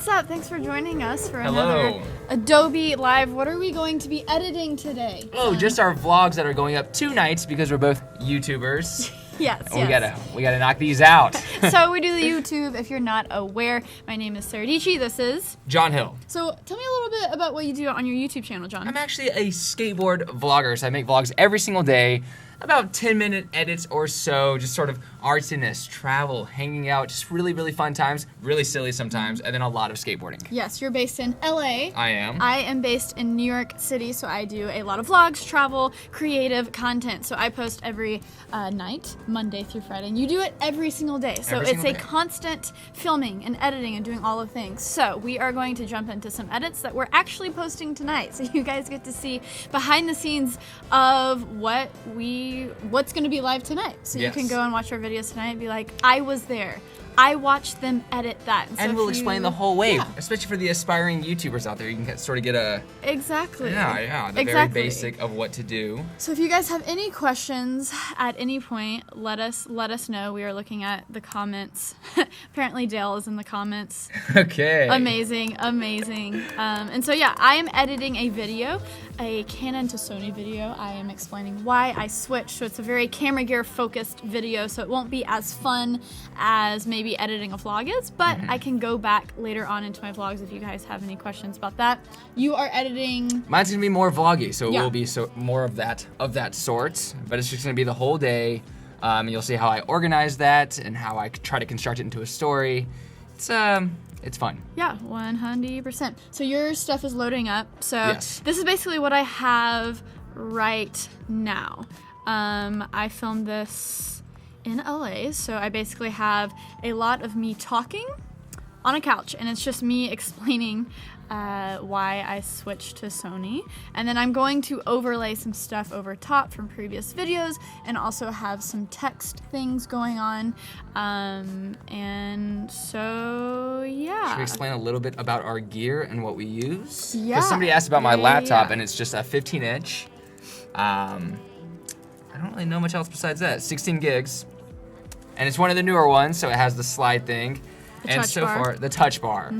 what's up? Thanks for joining us for Hello. another Adobe Live. What are we going to be editing today? Oh, just our vlogs that are going up 2 nights because we're both YouTubers. Yes, We gotta knock these out. So we do the YouTube. If you're not aware, my name is Sara Dietschy. This is John Hill. So tell me a little bit about what you do on your YouTube channel, John. I'm actually a skateboard vlogger, so I make vlogs every single day. About 10-minute edits or so, just sort of artsiness, travel, hanging out, just really, really fun times, really silly sometimes, and then a lot of skateboarding. Yes, you're based in LA. I am. I am based in New York City, so I do a lot of vlogs, travel, creative content. So I post every night, Monday through Friday, and you do it every single day. So it's a constant filming and editing and doing all of things. So we are going to jump into some edits that we're actually posting tonight. So you guys get to see behind the scenes of what's going to be live tonight. So you can go and watch our videos tonight and be like, I was there. I watched them edit that. And we'll explain the whole way, especially for the aspiring YouTubers out there. You can sort of get a... Exactly. Very basic of what to do. So if you guys have any questions at any point, let us know. We are looking at the comments. Apparently Dale is in the comments. Okay. Amazing. And so yeah, I am editing a video, a Canon to Sony video. I am explaining why I switched. So it's a very camera gear focused video, so it won't be as fun as maybe editing a vlog is, but I can go back later on into my vlogs if you guys have any questions about that. You are editing... Mine's gonna be more vloggy, so it will be more of that sort, but it's just gonna be the whole day. You'll see how I organize that and how I try to construct it into a story. It's fun. Yeah, 100%. So your stuff is loading up. So this is basically what I have right now. I filmed this in LA, so I basically have a lot of me talking on a couch, and it's just me explaining why I switched to Sony. And then I'm going to overlay some stuff over top from previous videos and also have some text things going on. And so, yeah. Should we explain a little bit about our gear and what we use? Yeah. Because somebody asked about my laptop, and it's just a 15-inch. I don't really know much else besides that. 16 gigs. And it's one of the newer ones, so it has the slide thing. The touch bar.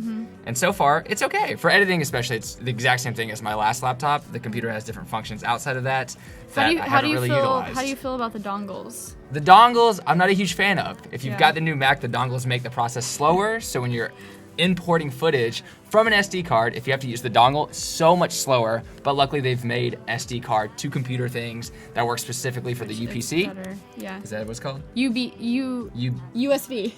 And so far, it's okay. For editing especially, it's the exact same thing as my last laptop. The computer has different functions outside of that I haven't really utilized. How do you feel about the dongles? The dongles, I'm not a huge fan of. If you've got the new Mac, the dongles make the process slower, so when you're importing footage from an SD card, if you have to use the dongle, it's so much slower, but luckily they've made SD card to computer things that work specifically for the UPC. Better. Yeah. Is that what it's called? USB.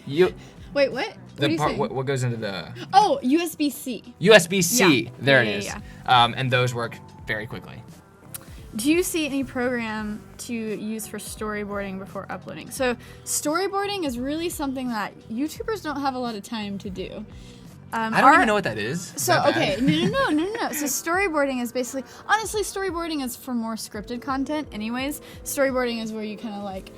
Wait, what? What goes into the... Oh, USB-C. USB-C. Yeah. There it is. And those work very quickly. Do you see any program to use for storyboarding before uploading? So storyboarding is really something that YouTubers don't have a lot of time to do. I don't even know what that is. So, no. So storyboarding is basically, honestly, storyboarding is for more scripted content anyways. Storyboarding is where you kind of like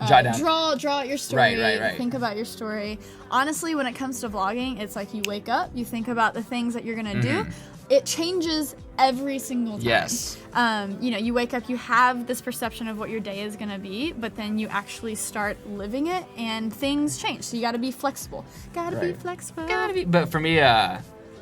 draw out your story, right. think about your story. Honestly, when it comes to vlogging, it's like you wake up, you think about the things that you're gonna do. It changes every single time. Yes. You wake up, you have this perception of what your day is gonna be, but then you actually start living it and things change. So you gotta be flexible. Be flexible. But for me,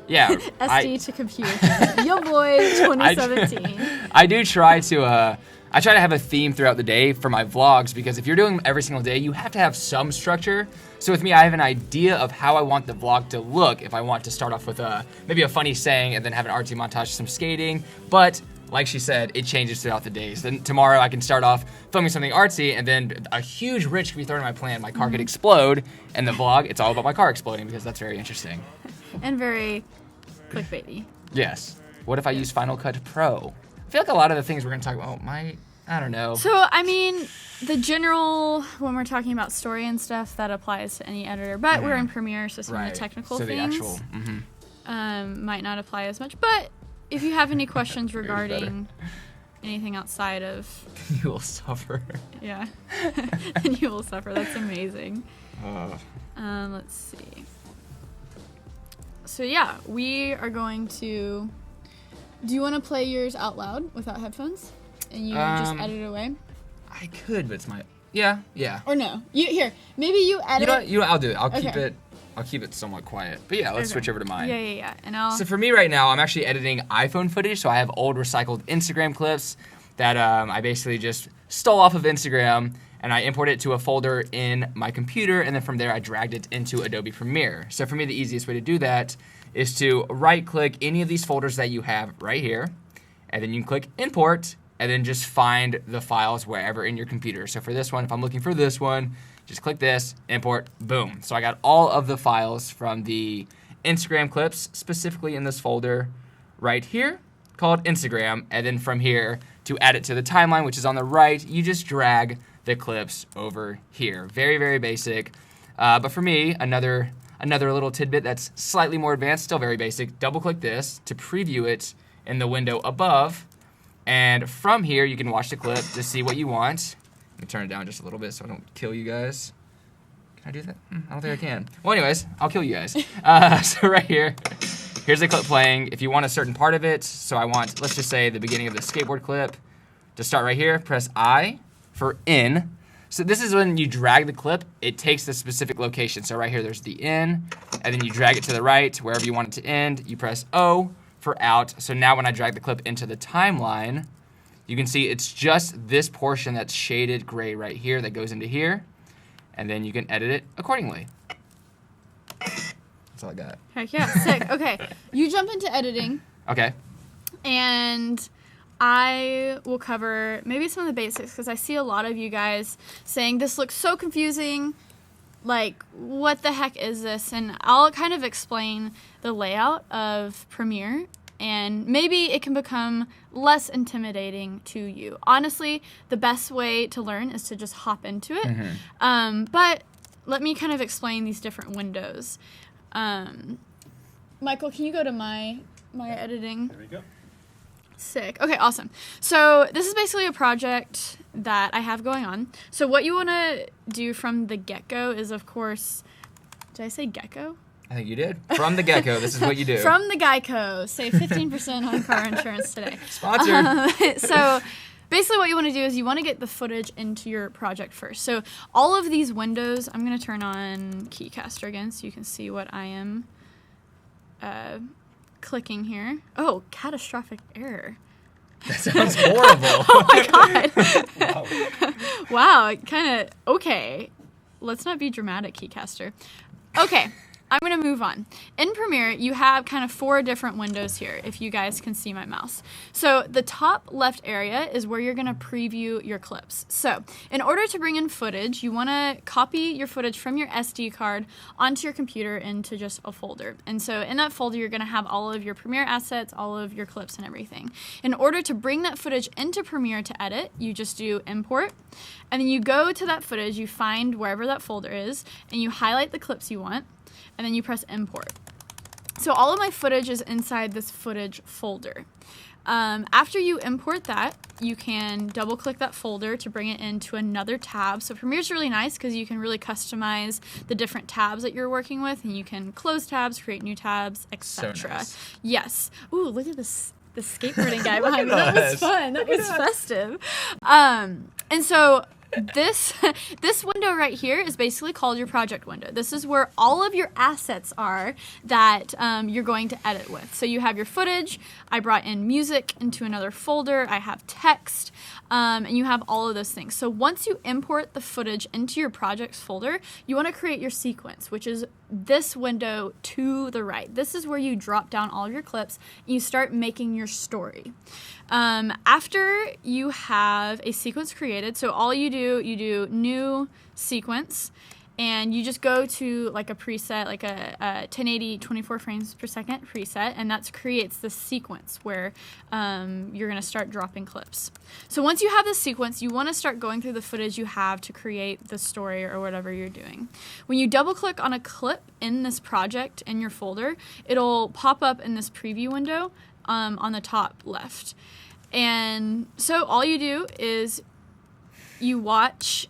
SD to computer. Yo boy, 2017. I do try to, I try to have a theme throughout the day for my vlogs, because if you're doing them every single day, you have to have some structure. So with me, I have an idea of how I want the vlog to look. If I want to start off with maybe a funny saying and then have an artsy montage, some skating. But like she said, it changes throughout the days. Then tomorrow I can start off filming something artsy, and then a huge wrench could be thrown in my plan. My car could explode, and the vlog, it's all about my car exploding, because that's very interesting. And very clickbaity. Yes. What if I use Final Cut Pro? I feel like a lot of the things we're going to talk about I don't know. So, I mean, the general, when we're talking about story and stuff, that applies to any editor. But we're in Premiere, so some of the technical things might not apply as much. But if you have any questions regarding anything outside of... You will suffer. Yeah. And you will suffer. That's amazing. Let's see. So, yeah, we are going to... Do you want to play yours out loud without headphones? And you just edit it away? I could, but it's my... Yeah. Or no. Maybe you edit... You know what? I'll do it. I'll I'll keep it somewhat quiet. But yeah, let's switch over to mine. Yeah. And So for me right now, I'm actually editing iPhone footage. So I have old recycled Instagram clips that I basically just stole off of Instagram, and I imported it to a folder in my computer, and then from there I dragged it into Adobe Premiere. So for me, the easiest way to do that is to right-click any of these folders that you have right here, and then you can click Import, and then just find the files wherever in your computer. So for this one, if I'm looking for this one, just click this, import, boom. So I got all of the files from the Instagram clips, specifically in this folder right here called Instagram. And then from here, to add it to the timeline, which is on the right, you just drag the clips over here. Very, very basic. But for me, another little tidbit that's slightly more advanced, still very basic. Double click this to preview it in the window above. And from here, you can watch the clip to see what you want. Let me turn it down just a little bit so I don't kill you guys. Can I do that? I don't think I can. Well, anyways, I'll kill you guys. So right here, here's the clip playing. If you want a certain part of it, so I want, let's just say the beginning of the skateboard clip. To start right here, press I for in. So this is when you drag the clip, it takes the specific location. So right here, there's the in, and then you drag it to the right, wherever you want it to end. You press O for out. So now when I drag the clip into the timeline, you can see it's just this portion that's shaded gray right here that goes into here, and then you can edit it accordingly. That's all I got. Heck yeah, sick. Okay, you jump into editing. Okay. And I will cover maybe some of the basics because I see a lot of you guys saying this looks so confusing. Like, what the heck is this? And I'll kind of explain the layout of Premiere, and maybe it can become less intimidating to you. Honestly, the best way to learn is to just hop into it. Mm-hmm. But let me kind of explain these different windows. Michael, can you go to my editing? There we go. Sick. Okay, awesome. So this is basically a project that I have going on. So what you want to do from the get-go is, of course, did I say gecko? I think you did. From the get-go, this is what you do. From the Geico. Save 15% on car insurance today. Sponsored. So basically what you want to do is you want to get the footage into your project first. So all of these windows, I'm going to turn on Keycaster again so you can see what I am clicking here. Oh, catastrophic error. That sounds horrible. Oh my god. Wow, kind of, okay. Let's not be dramatic, Keycaster. Okay, I'm going to move on. In Premiere, you have kind of 4 different windows here, if you guys can see my mouse. So the top left area is where you're going to preview your clips. So in order to bring in footage, you want to copy your footage from your SD card onto your computer into just a folder. And so in that folder, you're going to have all of your Premiere assets, all of your clips and everything. In order to bring that footage into Premiere to edit, you just do import. And then you go to that footage, you find wherever that folder is, and you highlight the clips you want. And then you press import. So all of my footage is inside this footage folder. After you import that, you can double click that folder to bring it into another tab. So Premiere's really nice because you can really customize the different tabs that you're working with, and you can close tabs, create new tabs, etc. So nice. Yes. Ooh, look at this. The skateboarding guy behind me. at That was us. fun. That was festive. And so this window right here is basically called your project window. This is where all of your assets are that you're going to edit with. So you have your footage. I brought in music into another folder. I have text. And you have all of those things. So once you import the footage into your projects folder, you want to create your sequence, which is this window to the right. This is where you drop down all of your clips and you start making your story. After you have a sequence created, so all you do new sequence, and you just go to like a preset, like a 1080 24 frames per second preset, and that creates the sequence where you're going to start dropping clips. So once you have this sequence, you want to start going through the footage you have to create the story or whatever you're doing. When you double click on a clip in this project in your folder, it'll pop up in this preview window on the top left. And so all you do is you watch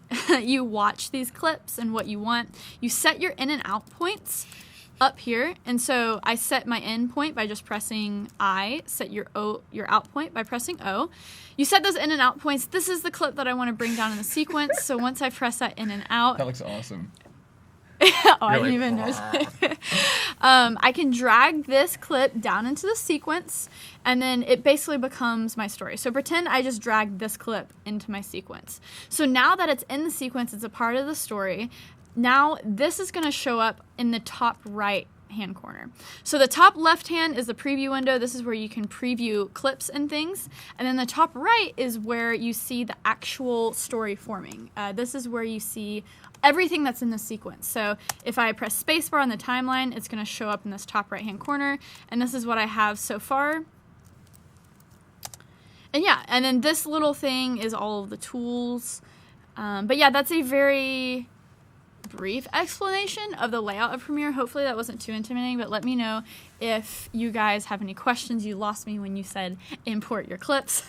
these clips and what you want. You set your in and out points up here. And so I set my in point by just pressing I, set your out point by pressing O. You set those in and out points. This is the clip that I want to bring down in the sequence. So once I press that in and out, That looks awesome. Oh, I didn't even notice. I can drag this clip down into the sequence, and then it basically becomes my story. So pretend I just dragged this clip into my sequence. So now that it's in the sequence, it's a part of the story. Now this is going to show up in the top right hand corner. So the top left hand is the preview window. This is where you can preview clips and things. And then the top right is where you see the actual story forming. This is where you see everything that's in the sequence. So if I press spacebar on the timeline, it's going to show up in this top right hand corner. And this is what I have so far. And yeah, and then this little thing is all of the tools. But yeah, that's a very brief explanation of the layout of Premiere. Hopefully that wasn't too intimidating, but let me know if you guys have any questions. You lost me when you said import your clips.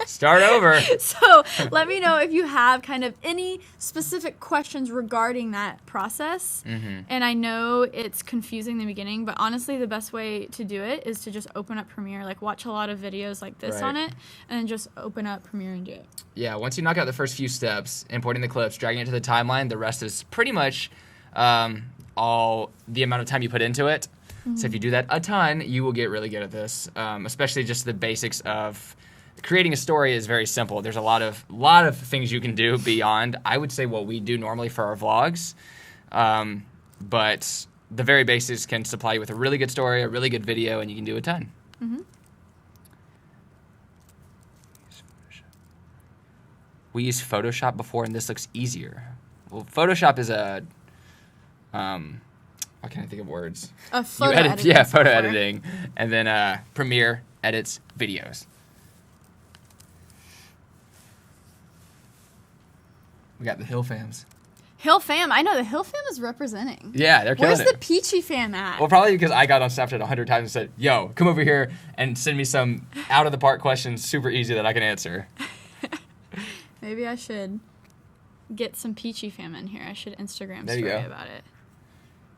Start over. So let me know if you have kind of any specific questions regarding that process. And I know it's confusing in the beginning, but honestly the best way to do it is to just open up Premiere, like watch a lot of videos like this on it, and then just open up Premiere and do it. Yeah, once you knock out the first few steps, importing the clips, dragging it to the timeline, the rest is pretty much all the amount of time you put into it. So if you do that a ton, you will get really good at this, especially just the basics of creating a story is very simple. There's a lot of things you can do beyond, I would say, what we do normally for our vlogs. But the very basics can supply you with a really good story, a really good video, and you can do a ton. We used Photoshop before, and this looks easier. Well, Photoshop is a why can't I think of words? Photo editing. Yeah, photo editing. And then Premiere edits videos. We got the Hill fams. Hill fam. I know the Hill fam is representing. Yeah, they're killing it. Where's the Peachy fam at? Well, probably because I got on Snapchat 100 times and said, yo, come over here and send me some out-of-the-park questions super easy that I can answer. Maybe I should get some Peachy fam in here. I should Instagram there you story go. about it.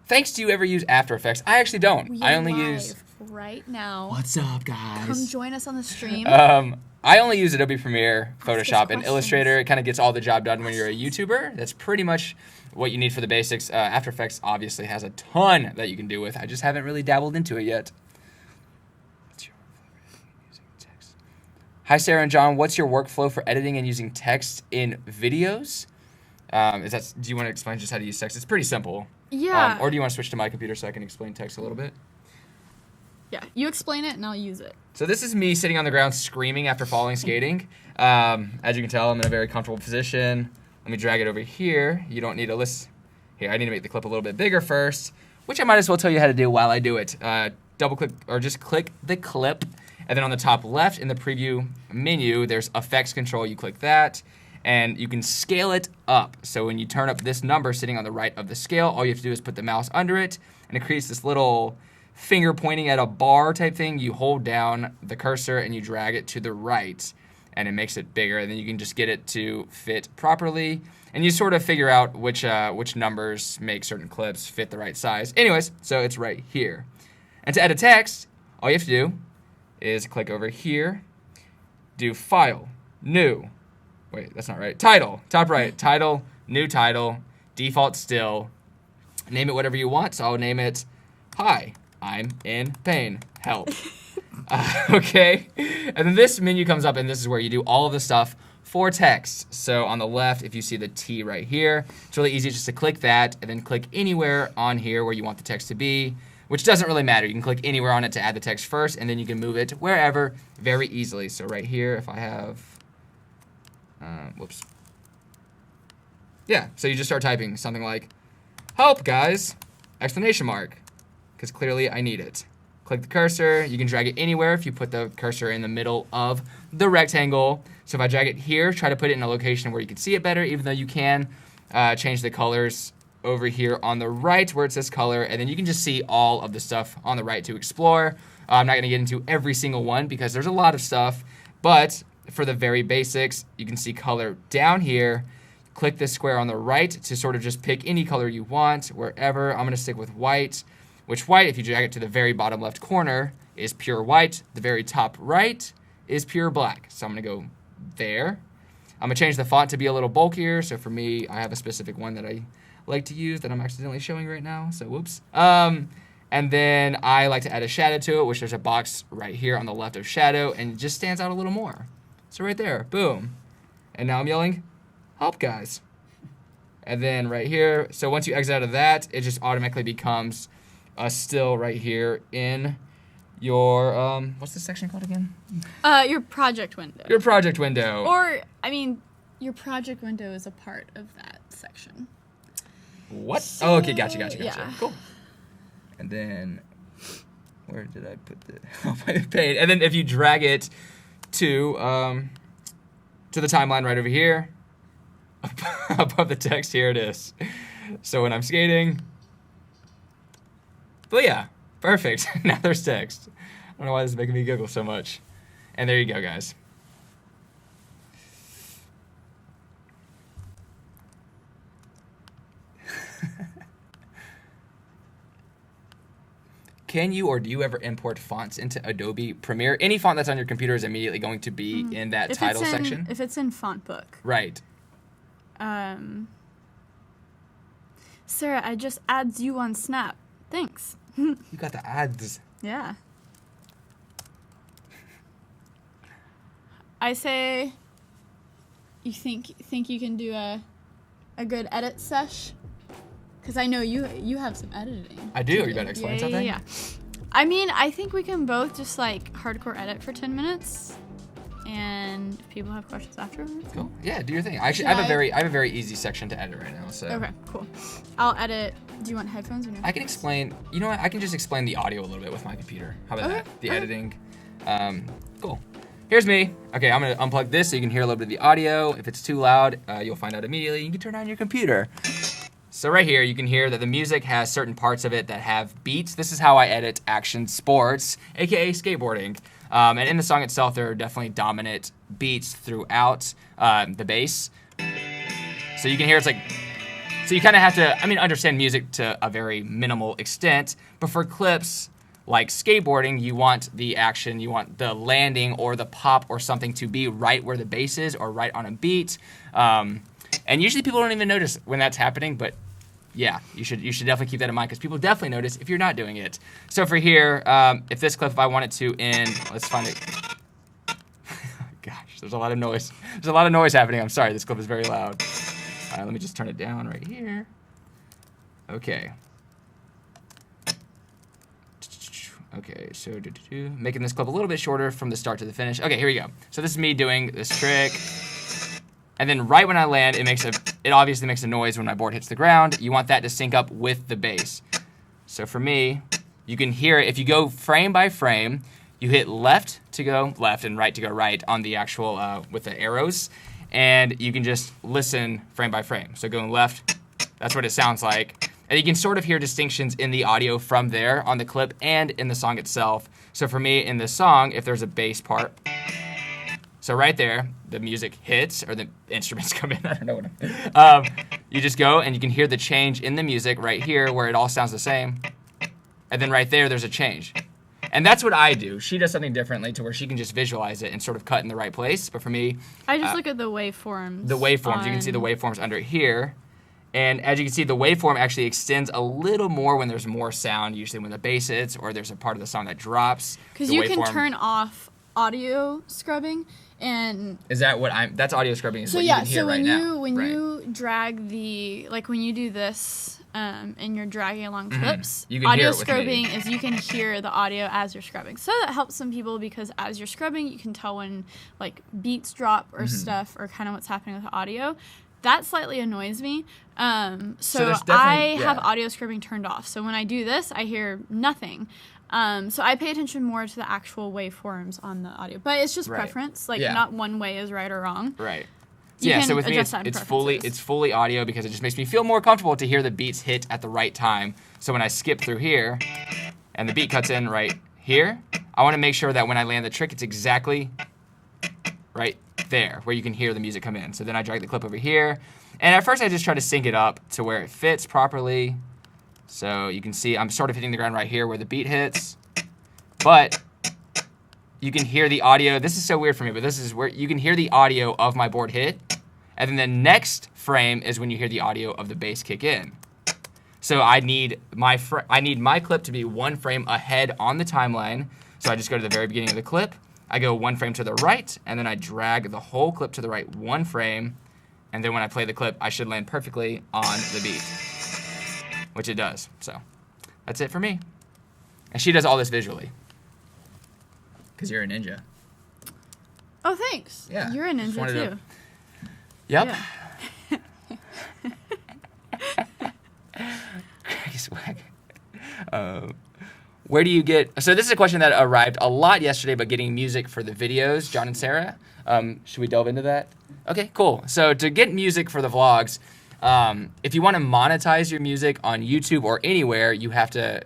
Thanks. Do you ever use After Effects? I actually don't. We I only live use... right now. What's up, guys? Come join us on the stream. I only use Adobe Premiere, Photoshop, and questions. Illustrator. It kind of gets all the job done when you're a YouTuber. That's pretty much what you need for the basics. After Effects obviously has a ton that you can do with. I just haven't really dabbled into it yet. What's your workflow for using text? Hi, Sarah and John. What's your workflow for editing and using text in videos? Do you want to explain just how to use text? It's pretty simple. Yeah. Or do you want to switch to my computer so I can explain text a little bit? Yeah, you explain it and I'll use it. So this is me sitting on the ground screaming after falling skating. As you can tell, I'm in a very comfortable position. Let me drag it over here. You don't need to list. Here, I need to make the clip a little bit bigger first, which I might as well tell you how to do while I do it. Double click or just click the clip, and then on the top left in the preview menu, there's effects control. You click that, and you can scale it up. So when you turn up this number sitting on the right of the scale, all you have to do is put the mouse under it, and it creates this little finger pointing at a bar type thing. You hold down the cursor and you drag it to the right, and it makes it bigger, and then you can just get it to fit properly, and you sort of figure out which numbers make certain clips fit the right size. Anyways, so it's right here. And to edit text, all you have to do is click over here, do File, New, wait, that's not right, Title, top right, Title, New Title, Default Still, name it whatever you want, so I'll name it Hi, I'm in pain, help. Okay, and then this menu comes up, and this is where you do all of the stuff for text. So on the left, if you see the T right here, it's really easy just to click that, and then click anywhere on here where you want the text to be, which doesn't really matter. You can click anywhere on it to add the text first, and then you can move it wherever very easily. So right here, if I have, whoops. Yeah, so you just start typing something like, help guys, exclamation mark, because clearly I need it. Click the cursor. You can drag it anywhere if you put the cursor in the middle of the rectangle. So if I drag it here, try to put it in a location where you can see it better, even though you can change the colors over here on the right where it says color, and then you can just see all of the stuff on the right to explore. I'm not going to get into every single one because there's a lot of stuff, but for the very basics, you can see color down here. Click this square on the right to sort of just pick any color you want, wherever. I'm going to stick with white. Which white, if you drag it to the very bottom left corner, is pure white. The very top right is pure black. So I'm going to go there. I'm going to change the font to be a little bulkier. So for me, I have a specific one that I like to use that I'm accidentally showing right now, so whoops. And then I like to add a shadow to it, which there's a box right here on the left of shadow, and it just stands out a little more. So right there, boom. And now I'm yelling, help, guys. And then right here, so once you exit out of that, it just automatically becomes a still right here in your, what's this section called again? Your project window. Your project window. Or, I mean, your project window is a part of that section. What? So, oh, okay, gotcha. Yeah. Cool. And then, where did I put the page? And then if you drag it to the timeline right over here, above the text, here it is. So when I'm skating, but yeah, perfect. Now there's text. I don't know why this is making me giggle so much. And there you go, guys. Can you or do you ever import fonts into Adobe Premiere? Any font that's on your computer is immediately going to be in that title section. If it's in font book. Right. Sarah, I just adds you on Snap. Thanks. You got the ads. Yeah. I say, you think you can do a good edit sesh? Because I know you have some editing. I do. Are you about to explain something? Yeah. I mean, I think we can both just like hardcore edit for 10 minutes, and if people have questions afterwards. Cool. Yeah, do your thing. Actually, I have a very easy section to edit right now. So. Okay, cool. I'll edit. Do you want headphones or no? I can explain. You know what? I can just explain the audio a little bit with my computer. How about that? The editing. Cool. Here's me. Okay, I'm gonna unplug this so you can hear a little bit of the audio. If it's too loud, you'll find out immediately. You can turn on your computer. So right here, you can hear that the music has certain parts of it that have beats. This is how I edit action sports, aka skateboarding. And in the song itself, there are definitely dominant beats throughout the bass. So you can hear it's like, so you kind of have to, understand music to a very minimal extent. But for clips like skateboarding, you want the action, you want the landing or the pop or something to be right where the bass is or right on a beat. And usually people don't even notice when that's happening, but yeah, you should definitely keep that in mind because people definitely notice if you're not doing it. So for here, if this clip, if I want it to end, let's find it. Gosh, there's a lot of noise. There's a lot of noise happening. I'm sorry, this clip is very loud. Let me just turn it down right here. Okay. Okay, so making this clip a little bit shorter from the start to the finish. Okay, here we go. So this is me doing this trick. And then right when I land, it obviously makes a noise when my board hits the ground. You want that to sync up with the bass. So for me, you can hear it. If you go frame by frame, you hit left to go left and right to go right on the actual, with the arrows. And you can just listen frame by frame. So going left, that's what it sounds like. And you can sort of hear distinctions in the audio from there on the clip and in the song itself. So for me, in the song, if there's a bass part, so right there, the music hits, or the instruments come in, I don't know what you just go, and you can hear the change in the music right here, where it all sounds the same. And then right there, there's a change. And that's what I do. She does something differently to where she can just visualize it and sort of cut in the right place. But for me... I just look at the waveforms. The waveforms. You can see the waveforms under here. And as you can see, the waveform actually extends a little more when there's more sound, usually when the bass hits, or there's a part of the song that drops. Because you can turn off audio scrubbing. And is that what that's audio scrubbing is what you can hear right now. When you drag when you do this and you're dragging along clips, audio scrubbing is you can hear the audio as you're scrubbing. So that helps some people because as you're scrubbing, you can tell when like beats drop or stuff or kind of what's happening with the audio. That slightly annoys me. So I have audio scrubbing turned off. So when I do this, I hear nothing. So I pay attention more to the actual waveforms on the audio, but it's just preference. Like not one way is right or wrong. Right. So with me, it's fully audio because it just makes me feel more comfortable to hear the beats hit at the right time. So when I skip through here, and the beat cuts in right here, I want to make sure that when I land the trick, it's exactly right there where you can hear the music come in. So then I drag the clip over here, and at first I just try to sync it up to where it fits properly. So you can see I'm sort of hitting the ground right here where the beat hits, but you can hear the audio. This is so weird for me, but this is where you can hear the audio of my board hit, And then the next frame is when you hear the audio of the bass kick in. So I need my clip to be one frame ahead on the timeline. So I just go to the very beginning of the clip. I go one frame to the right, and then I drag the whole clip to the right one frame. And then when I play the clip, I should land perfectly on the beat, which it does. So that's it for me. And she does all this visually. Because you're a ninja. Oh, thanks. Yeah. You're a ninja, too. Yep. Yeah. Swag. Where do you get... So this is a question that arrived a lot yesterday, but getting music for the videos, John and Sarah. Should we delve into that? Okay, cool. So to get music for the vlogs, if you want to monetize your music on YouTube or anywhere, you have to... it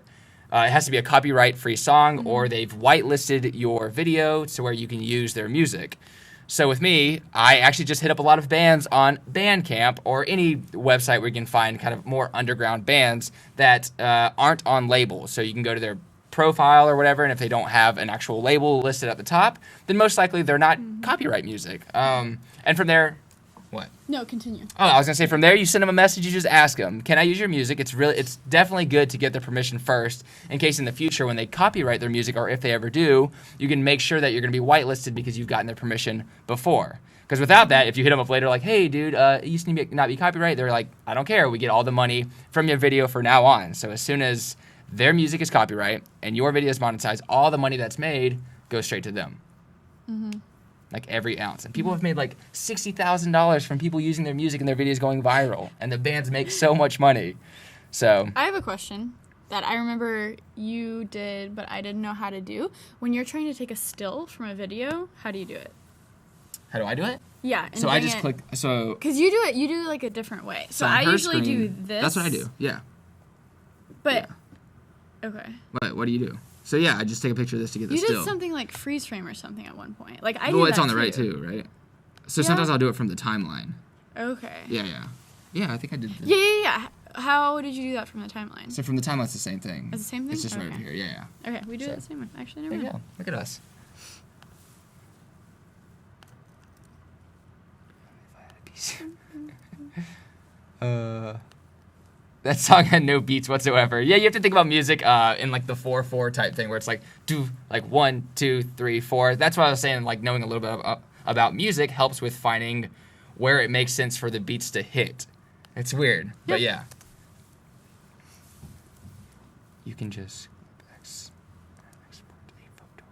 has to be a copyright-free song, or they've whitelisted your video to where you can use their music. So with me, I actually just hit up a lot of bands on Bandcamp or any website where you can find kind of more underground bands that aren't on labels. So you can go to their profile or whatever, and if they don't have an actual label listed at the top, then most likely they're not copyright music. And from there... What? No, continue. Oh, I was gonna say from there you send them a message, you just ask them, can I use your music? It's definitely good to get their permission first, in case in the future when they copyright their music, or if they ever do, you can make sure that you're gonna be whitelisted because you've gotten their permission before. Because without that, if you hit them up later like, hey dude, it used to not be copyright, they're like, I don't care, we get all the money from your video from now on. So as soon as their music is copyright and your video is monetized, all the money that's made goes straight to them. Mm-hmm. Like every ounce. And people have made like $60,000 from people using their music and their videos going viral. And the bands make so much money. So I have a question that I remember you did, but I didn't know how to do. When you're trying to take a still from a video, how do you do it? how do I do it? Yeah. So I just click. So because you do like a different way. So I usually do this. That's what I do. Yeah. But okay. What do you do? So yeah, I just take a picture of this to get the still. You did something like freeze frame or something at one point. Like I did Well, that it's on the too. right too, right? So sometimes I'll do it from the timeline. Okay. Yeah, I think I did. Yeah. How did you do that from the timeline? So from the timeline, it's the same thing. It's the same thing? It's just right Okay. here. Yeah. Okay, we do it the same way. Actually, never There you mind. go. Look at us. That song had no beats whatsoever. Yeah, you have to think about music in like the 4/4 type thing, where it's like do like 1, 2, 3, 4. That's what I was saying. Like knowing a little bit about music helps with finding where it makes sense for the beats to hit. It's weird, but yeah. You can just export a photo.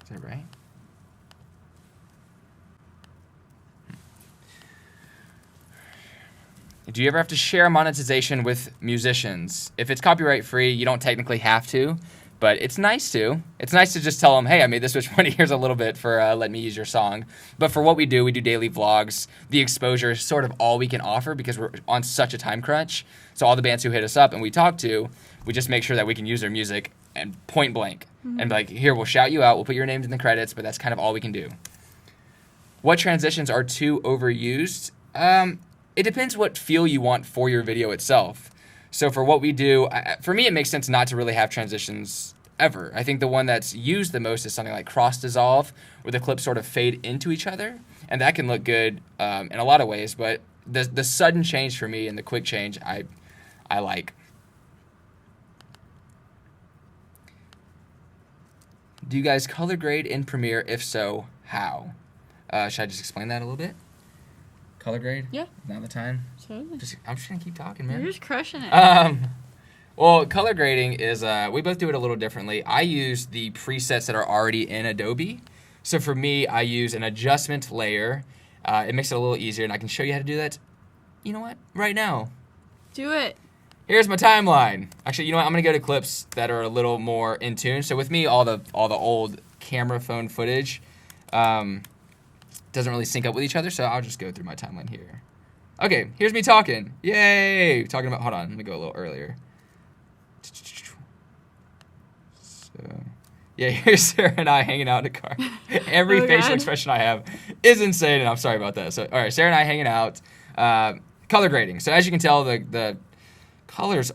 Is that right? Do you ever have to share monetization with musicians? If it's copyright free, you don't technically have to, but it's nice to. It's nice to just tell them, hey, I made this much money, here's a little bit for letting me use your song. But for what we do daily vlogs. The exposure is sort of all we can offer because we're on such a time crunch. So all the bands who hit us up and we talk to, we just make sure that we can use their music and point blank. Mm-hmm. And be like, here, we'll shout you out, we'll put your names in the credits, but that's kind of all we can do. What transitions are too overused? It depends what feel you want for your video itself. So for what we do, for me, it makes sense not to really have transitions ever. I think the one that's used the most is something like cross dissolve, where the clips sort of fade into each other, and that can look good in a lot of ways. But the sudden change for me and the quick change, I like. Do you guys color grade in Premiere? If so, how? Should I just explain that a little bit? Color grade? Yeah. Now the time? Totally. I'm just going to keep talking, man. You're just crushing it. Well, color grading is, we both do it a little differently. I use the presets that are already in Adobe. So for me, I use an adjustment layer. It makes it a little easier, and I can show you how to do that. You know what? Right now. Do it. Here's my timeline. Actually, you know what? I'm going to go to clips that are a little more in tune. So with me, all the old camera phone footage, doesn't really sync up with each other, so I'll just go through my timeline here. Okay, here's me talking. Yay! Talking about, hold on, let me go a little earlier. So, yeah, here's Sarah and I hanging out in the car. Every facial expression I have is insane, and I'm sorry about that. So, all right, Sarah and I hanging out. Color grading. So as you can tell, the colors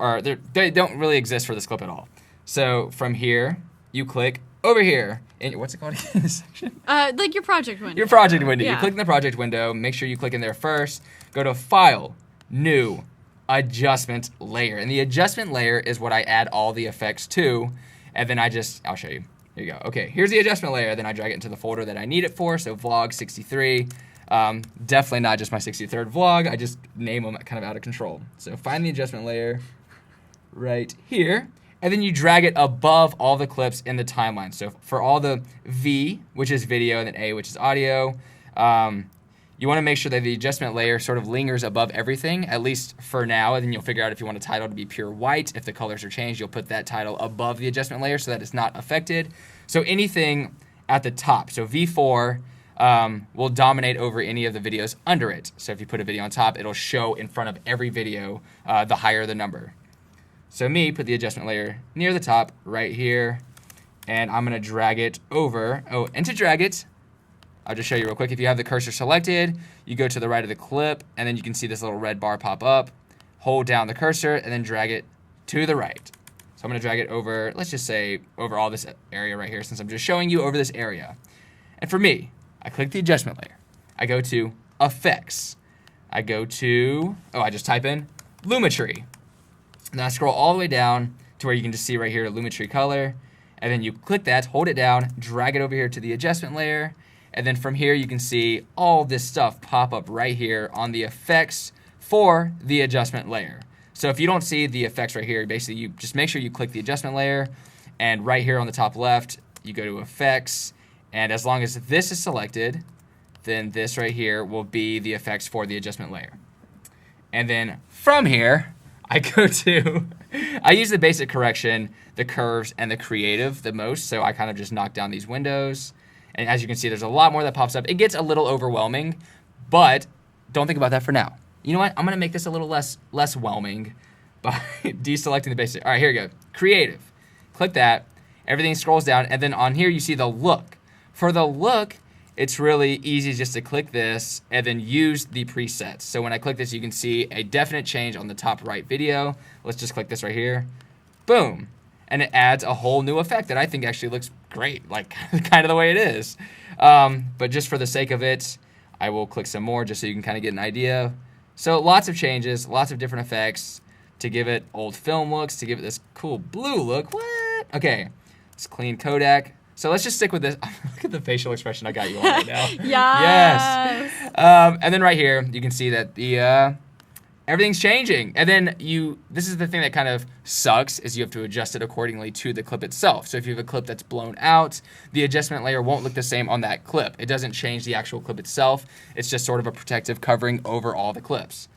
they don't really exist for this clip at all. So from here, you click over here, in what's it called again? This section? Like your project window. Your project window. Yeah. You click in the project window. Make sure you click in there first. Go to File, New, Adjustment Layer. And the adjustment layer is what I add all the effects to. And then I'll show you. Here you go. Okay, here's the adjustment layer. Then I drag it into the folder that I need it for. So Vlog 63. Definitely not just my 63rd vlog. I just name them kind of out of control. So find the adjustment layer right here. And then you drag it above all the clips in the timeline. So for all the V, which is video, and then A, which is audio, you want to make sure that the adjustment layer sort of lingers above everything, at least for now, and then you'll figure out if you want a title to be pure white. If the colors are changed, you'll put that title above the adjustment layer so that it's not affected. So anything at the top, so V4 will dominate over any of the videos under it. So if you put a video on top, it'll show in front of every video, the higher the number. So put the adjustment layer near the top right here, and I'm gonna drag it over. Oh, and to drag it, I'll just show you real quick. If you have the cursor selected, you go to the right of the clip, and then you can see this little red bar pop up. Hold down the cursor, and then drag it to the right. So I'm gonna drag it over, let's just say over all this area right here, since I'm just showing you over this area. And for me, I click the adjustment layer. I go to Effects. I go to, I just type in Lumetri. And then I scroll all the way down to where you can just see right here, Lumetri color. And then you click that, hold it down, drag it over here to the adjustment layer. And then from here, you can see all this stuff pop up right here on the effects for the adjustment layer. So if you don't see the effects right here, basically you just make sure you click the adjustment layer. And right here on the top left, you go to effects. And as long as this is selected, then this right here will be the effects for the adjustment layer. And then from here, I use the basic correction, the curves, and the creative the most. So I kind of just knock down these windows. And as you can see, there's a lot more that pops up. It gets a little overwhelming, but don't think about that for now. You know what? I'm going to make this a little less whelming by deselecting the basic. All right, here we go. Creative. Click that. Everything scrolls down. And then on here, you see the look. For the look, it's really easy just to click this and then use the presets. So when I click this, you can see a definite change on the top right video. Let's just click this right here. Boom. And it adds a whole new effect that I think actually looks great, like kind of the way it is. But just for the sake of it, I will click some more just so you can kind of get an idea. So lots of changes, lots of different effects to give it old film looks, to give it this cool blue look. What? Okay, it's clean Kodak. So let's just stick with this. Look at the facial expression I got you on right now. Yes. Yes. And then right here, you can see that the everything's changing. And then this is the thing that kind of sucks, is you have to adjust it accordingly to the clip itself. So if you have a clip that's blown out, the adjustment layer won't look the same on that clip. It doesn't change the actual clip itself. It's just sort of a protective covering over all the clips.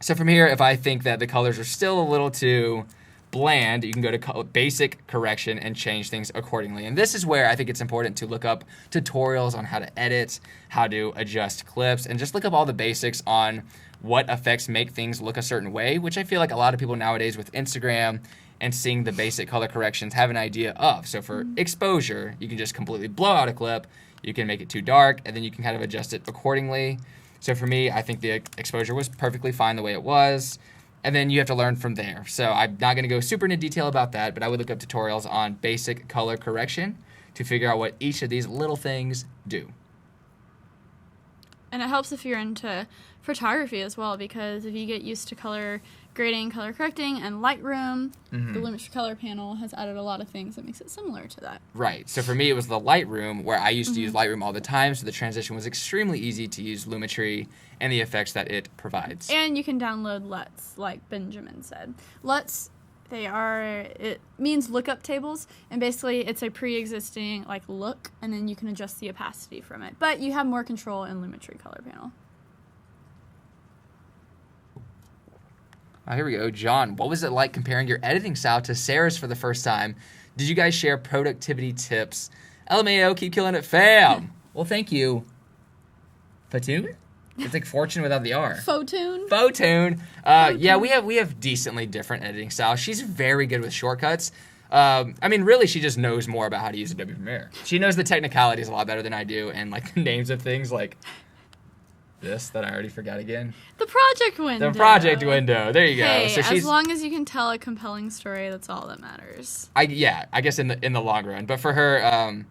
So from here, if I think that the colors are still a little too bland, you can go to basic correction and change things accordingly. And this is where I think it's important to look up tutorials on how to edit, how to adjust clips, and just look up all the basics on what effects make things look a certain way, which I feel like a lot of people nowadays with Instagram and seeing the basic color corrections have an idea of. So for exposure, you can just completely blow out a clip, you can make it too dark, and then you can kind of adjust it accordingly. So for me, I think the exposure was perfectly fine the way it was. And then you have to learn from there. So I'm not going to go super into detail about that, but I would look up tutorials on basic color correction to figure out what each of these little things do. And it helps if you're into photography as well, because if you get used to color grading, color correcting, and Lightroom, the Lumetri color panel has added a lot of things that makes it similar to that. Right. So for me, it was the Lightroom, where I used to use Lightroom all the time, so the transition was extremely easy to use Lumetri and the effects that it provides. And you can download LUTs, like Benjamin said. LUTs, it means lookup tables, and basically it's a pre-existing look, and then you can adjust the opacity from it. But you have more control in Lumetri color panel. Here we go. John, what was it like comparing your editing style to Sara's for the first time? Did you guys share productivity tips? LMAO, keep killing it, fam. Well, thank you. Fatune? It's like fortune without the R. Photune. Photune. Yeah, we have decently different editing styles. She's very good with shortcuts. Really, she just knows more about how to use Adobe Premiere. She knows the technicalities a lot better than I do, and the names of things this that I already forgot again. The project window. The project window. There you go. Hey, So as long as you can tell a compelling story, that's all that matters. I guess in the long run. But for her,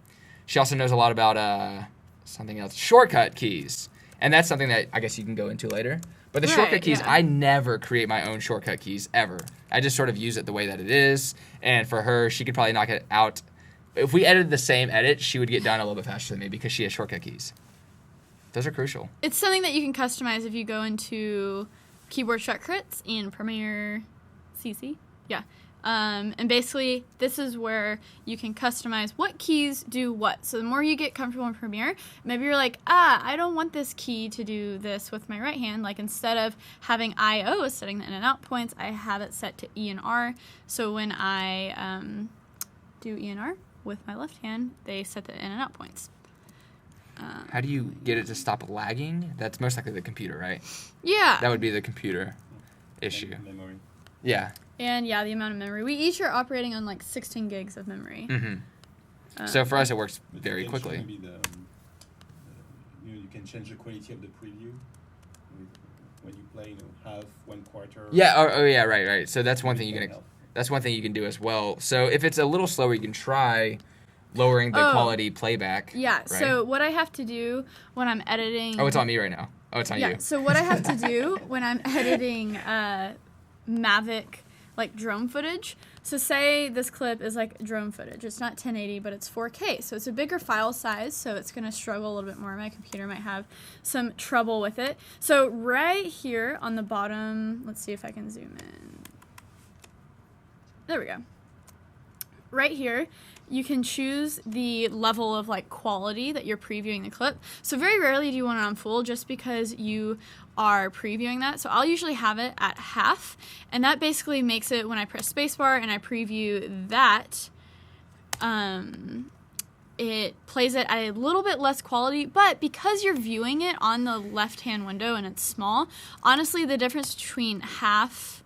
she also knows a lot about something else, shortcut keys, and that's something that I guess you can go into later. But the shortcut keys, I never create my own shortcut keys ever. I just sort of use it the way that it is. And for her, she could probably knock it out. If we edited the same edit, she would get done a little bit faster than me because she has shortcut keys. Those are crucial. It's something that you can customize if you go into keyboard shortcuts in Premiere CC. Yeah. And basically, this is where you can customize what keys do what. So the more you get comfortable in Premiere, maybe you're like, I don't want this key to do this with my right hand. Like instead of having I/O setting the in and out points, I have it set to E and R. So when I do E and R with my left hand, they set the in and out points. How do you get it to stop lagging? That's most likely the computer, right? Yeah. That would be the computer issue. Memory. Yeah. And yeah, the amount of memory. We each are operating on like 16 gigs of memory. Mm-hmm. So for us, it works But very you can quickly. maybe you can change the quality of the preview when you play, half, 1/4. Yeah. Oh yeah. Right. So that's one thing you can. help. That's one thing you can do as well. So if it's a little slower, you can try lowering the quality playback. Yeah. Right? So what I have to do when I'm editing. Oh, it's on me right now. Oh, it's on you. So what I have to do when I'm editing Mavic like drone footage. So say this clip is like drone footage. It's not 1080, but it's 4K. So it's a bigger file size, so it's going to struggle a little bit more. My computer might have some trouble with it. So right here on the bottom, let's see if I can zoom in. There we go. Right here, you can choose the level of like quality that you're previewing the clip. So very rarely do you want it on full just because you are previewing that. So I'll usually have it at half, and that basically makes it when I press spacebar and I preview that, it plays it at a little bit less quality, but because you're viewing it on the left-hand window and it's small, honestly the difference between half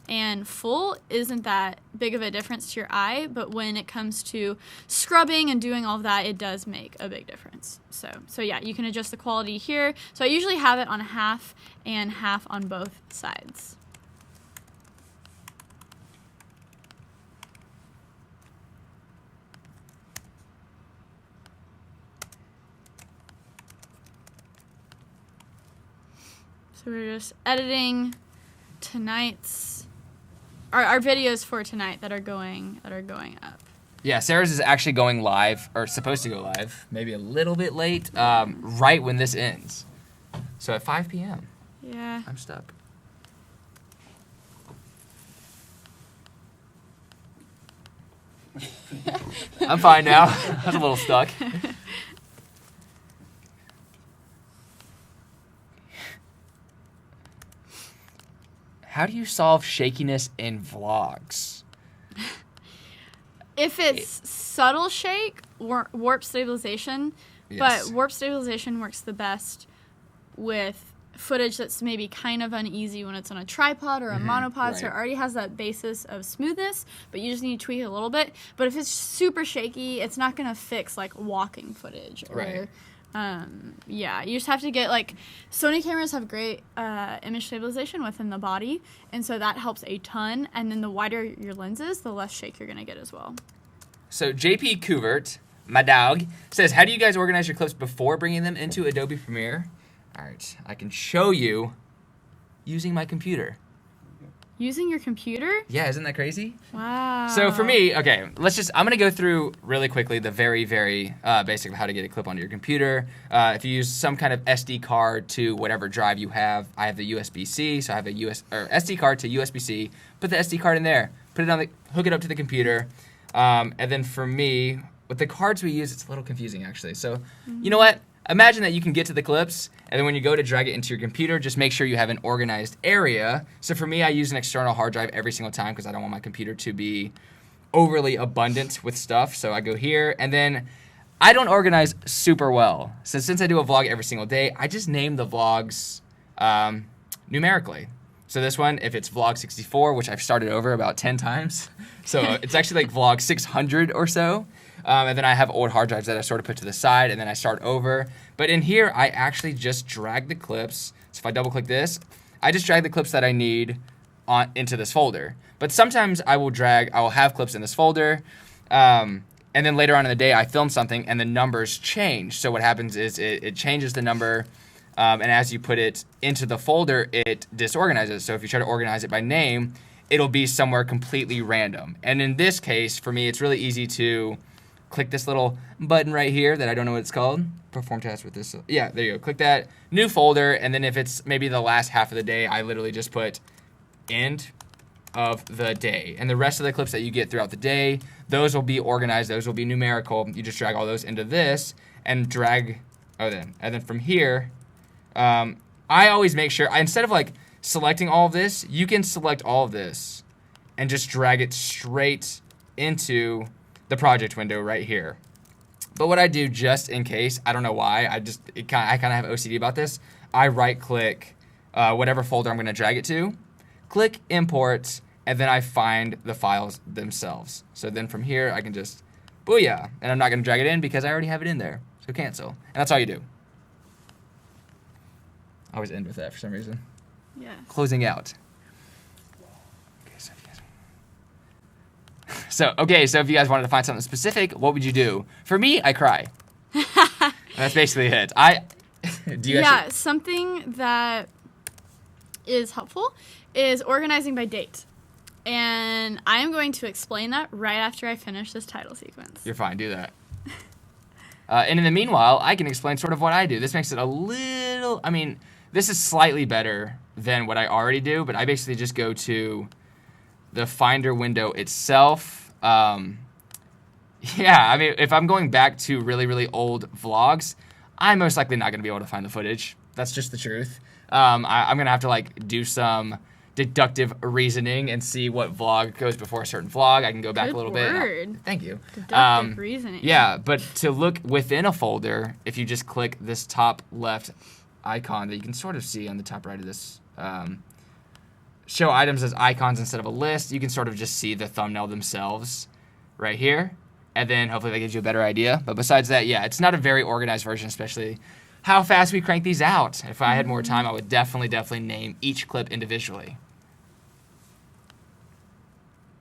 and full isn't that big of a difference to your eye, but when it comes to scrubbing and doing all of that, it does make a big difference. So yeah, you can adjust the quality here. So I usually have it on half and half on both sides. So we're just editing tonight's our videos for tonight that are going up. Yeah, Sarah's is actually going live, or supposed to go live, maybe a little bit late, right when this ends. So at 5 p.m. Yeah. I'm stuck. I'm fine now. I was a little stuck. How do you solve shakiness in vlogs? If it's subtle shake, warp stabilization, Yes. but warp stabilization works the best with footage that's maybe kind of uneasy when it's on a tripod or a monopod, so it right. already has that basis of smoothness, but you just need to tweak it a little bit. But if it's super shaky, it's not going to fix like walking footage or Right. Yeah, you just have to get like Sony cameras have great image stabilization within the body, and so that helps a ton. And then the wider your lenses, the less shake you're gonna get as well. So JP Couvert, my dog, says, how do you guys organize your clips before bringing them into Adobe Premiere? All right, I can show you using my computer. Using your computer? Yeah, isn't that crazy? Wow. So for me, okay, I'm going to go through really quickly the very, very basic of how to get a clip onto your computer. If you use some kind of SD card to whatever drive you have, I have the USB-C, so I have a SD card to USB-C. Put the SD card in there, hook it up to the computer, and then for me, with the cards we use, it's a little confusing actually. So you know what? Imagine that you can get to the clips, and then when you go to drag it into your computer, just make sure you have an organized area. So for me, I use an external hard drive every single time because I don't want my computer to be overly abundant with stuff. So I go here, and then I don't organize super well. So since I do a vlog every single day, I just name the vlogs numerically. So this one, if it's vlog 64, which I've started over about 10 times, so it's actually like vlog 600 or so. And then I have old hard drives that I sort of put to the side, and then I start over. But in here, I actually just drag the clips. So if I double click this, I just drag the clips that I need into this folder. But sometimes I will have clips in this folder. And then later on in the day, I film something and the numbers change. So what happens is it changes the number. And as you put it into the folder, it disorganizes. So if you try to organize it by name, it'll be somewhere completely random. And in this case, for me, it's really easy to click this little button right here that I don't know what it's called. Perform task with this. Yeah, there you go. Click that. New folder. And then if it's maybe the last half of the day, I literally just put end of the day. And the rest of the clips that you get throughout the day, those will be organized. Those will be numerical. You just drag all those into this and drag. And then from here, I always make sure, instead of like selecting all of this, you can select all of this and just drag it straight into the project window right here. But what I do, just in case, I don't know why, I kind of have OCD about this. I right click whatever folder I'm going to drag it to, click import, and then I find the files themselves. So then from here, I can just, booyah, and I'm not going to drag it in because I already have it in there. So cancel. And that's all you do. I always end with that for some reason. Yeah. Closing out. So if you guys wanted to find something specific, what would you do? For me, I cry. That's basically it. Something that is helpful is organizing by date. And I am going to explain that right after I finish this title sequence. You're fine. Do that. And in the meanwhile, I can explain sort of what I do. This makes it a little... this is slightly better than what I already do, but I basically just go to the Finder window itself. If I'm going back to really, really old vlogs, I'm most likely not going to be able to find the footage. That's just the truth. I'm going to have to do some deductive reasoning and see what vlog goes before a certain vlog. I can go back a little bit. Thank you. Deductive reasoning. Yeah, but to look within a folder, if you just click this top left icon that you can sort of see on the top right of this, show items as icons instead of a list, you can sort of just see the thumbnail themselves right here, and then hopefully that gives you a better idea. But besides that, it's not a very organized version, especially how fast we crank these out. If I had more time, I would definitely name each clip individually.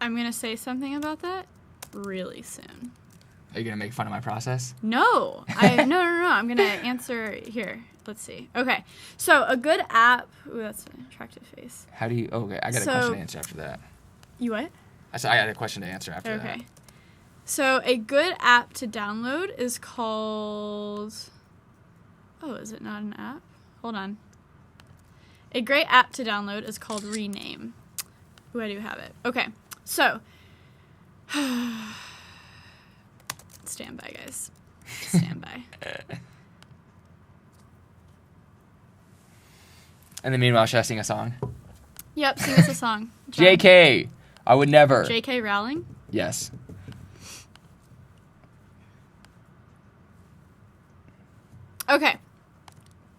I'm going to say something about that really soon. Are you going to make fun of my process? No. No. I'm going to answer here. Let's see. Okay. So a good app. Ooh, that's an attractive face. How do you... Okay, I got a question to answer after that. You what? I said I got a question to answer after that. Okay. So a good app to download is called... Oh, is it not an app? Hold on. A great app to download is called Rename. Ooh, I do have it. Okay. So... Stand by, guys. Stand by. And then meanwhile, should I sing a song? Yep, sing us a song. JK, I would never. JK Rowling? Yes. Okay.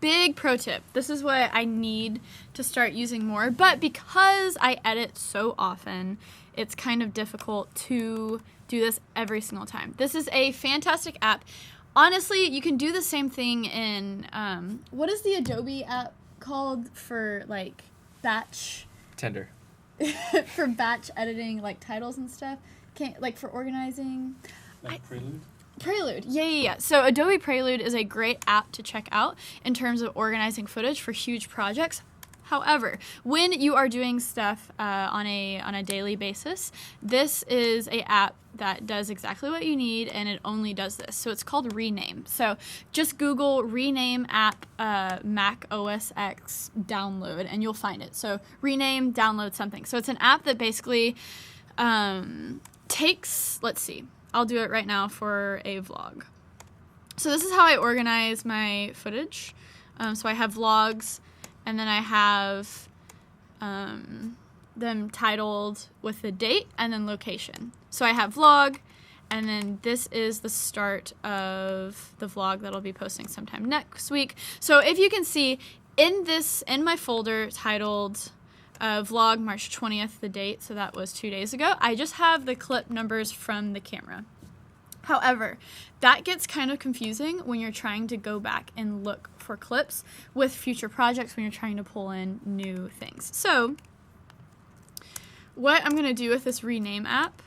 Big pro tip. This is what I need to start using more, but because I edit so often, it's kind of difficult to do this every single time. This is a fantastic app. Honestly, you can do the same thing in, what is the Adobe app called for batch? Tender. For batch editing, titles and stuff. For organizing. Prelude? Prelude. Yeah. So Adobe Prelude is a great app to check out in terms of organizing footage for huge projects. However, when you are doing stuff on a daily basis, this is an app that does exactly what you need, and it only does this. So it's called Rename. So just Google Rename app Mac OS X download, and you'll find it. So Rename, download something. So it's an app that basically takes, let's see, I'll do it right now for a vlog. So this is how I organize my footage. So I have vlogs, and then I have them titled with the date and then location. So I have vlog, and then this is the start of the vlog that I'll be posting sometime next week. So if you can see, in my folder titled vlog March 20th, the date, so that was 2 days ago, I just have the clip numbers from the camera. However, that gets kind of confusing when you're trying to go back and look for clips with future projects when you're trying to pull in new things. So what I'm going to do with this rename app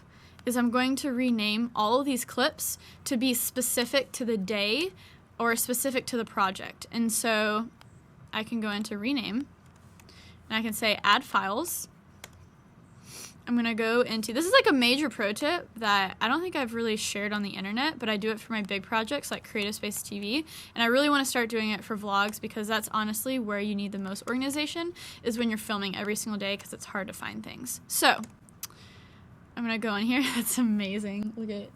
is I'm going to rename all of these clips to be specific to the day or specific to the project. And so I can go into rename and I can say add files. I'm going to go into, this is like a major pro tip that I don't think I've really shared on the internet, but I do it for my big projects like Creative Space TV. And I really want to start doing it for vlogs because that's honestly where you need the most organization, is when you're filming every single day, because it's hard to find things. So I'm going to go in here. That's amazing. Look at,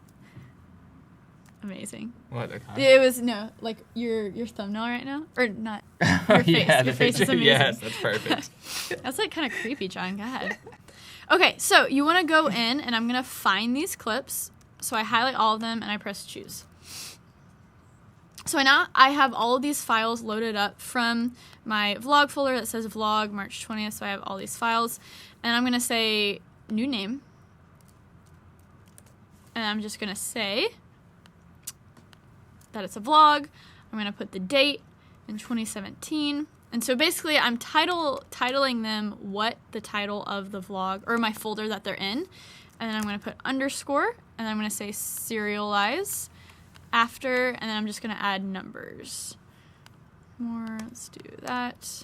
amazing. What? It was, no, like your thumbnail right now, or not, your face. Yeah, your face is amazing. Yes, that's perfect. That's like kind of creepy, John. Go ahead. Okay, so you want to go in, and I'm going to find these clips. So I highlight all of them, and I press choose. So now I have all of these files loaded up from my vlog folder that says vlog March 20th. So I have all these files, and I'm going to say new name. And I'm just going to say that it's a vlog. I'm going to put the date in 2017. And so basically I'm titling them what the title of the vlog, or my folder that they're in. And then I'm going to put underscore, and then I'm going to say serialize after, and then I'm just going to add numbers. More, let's do that.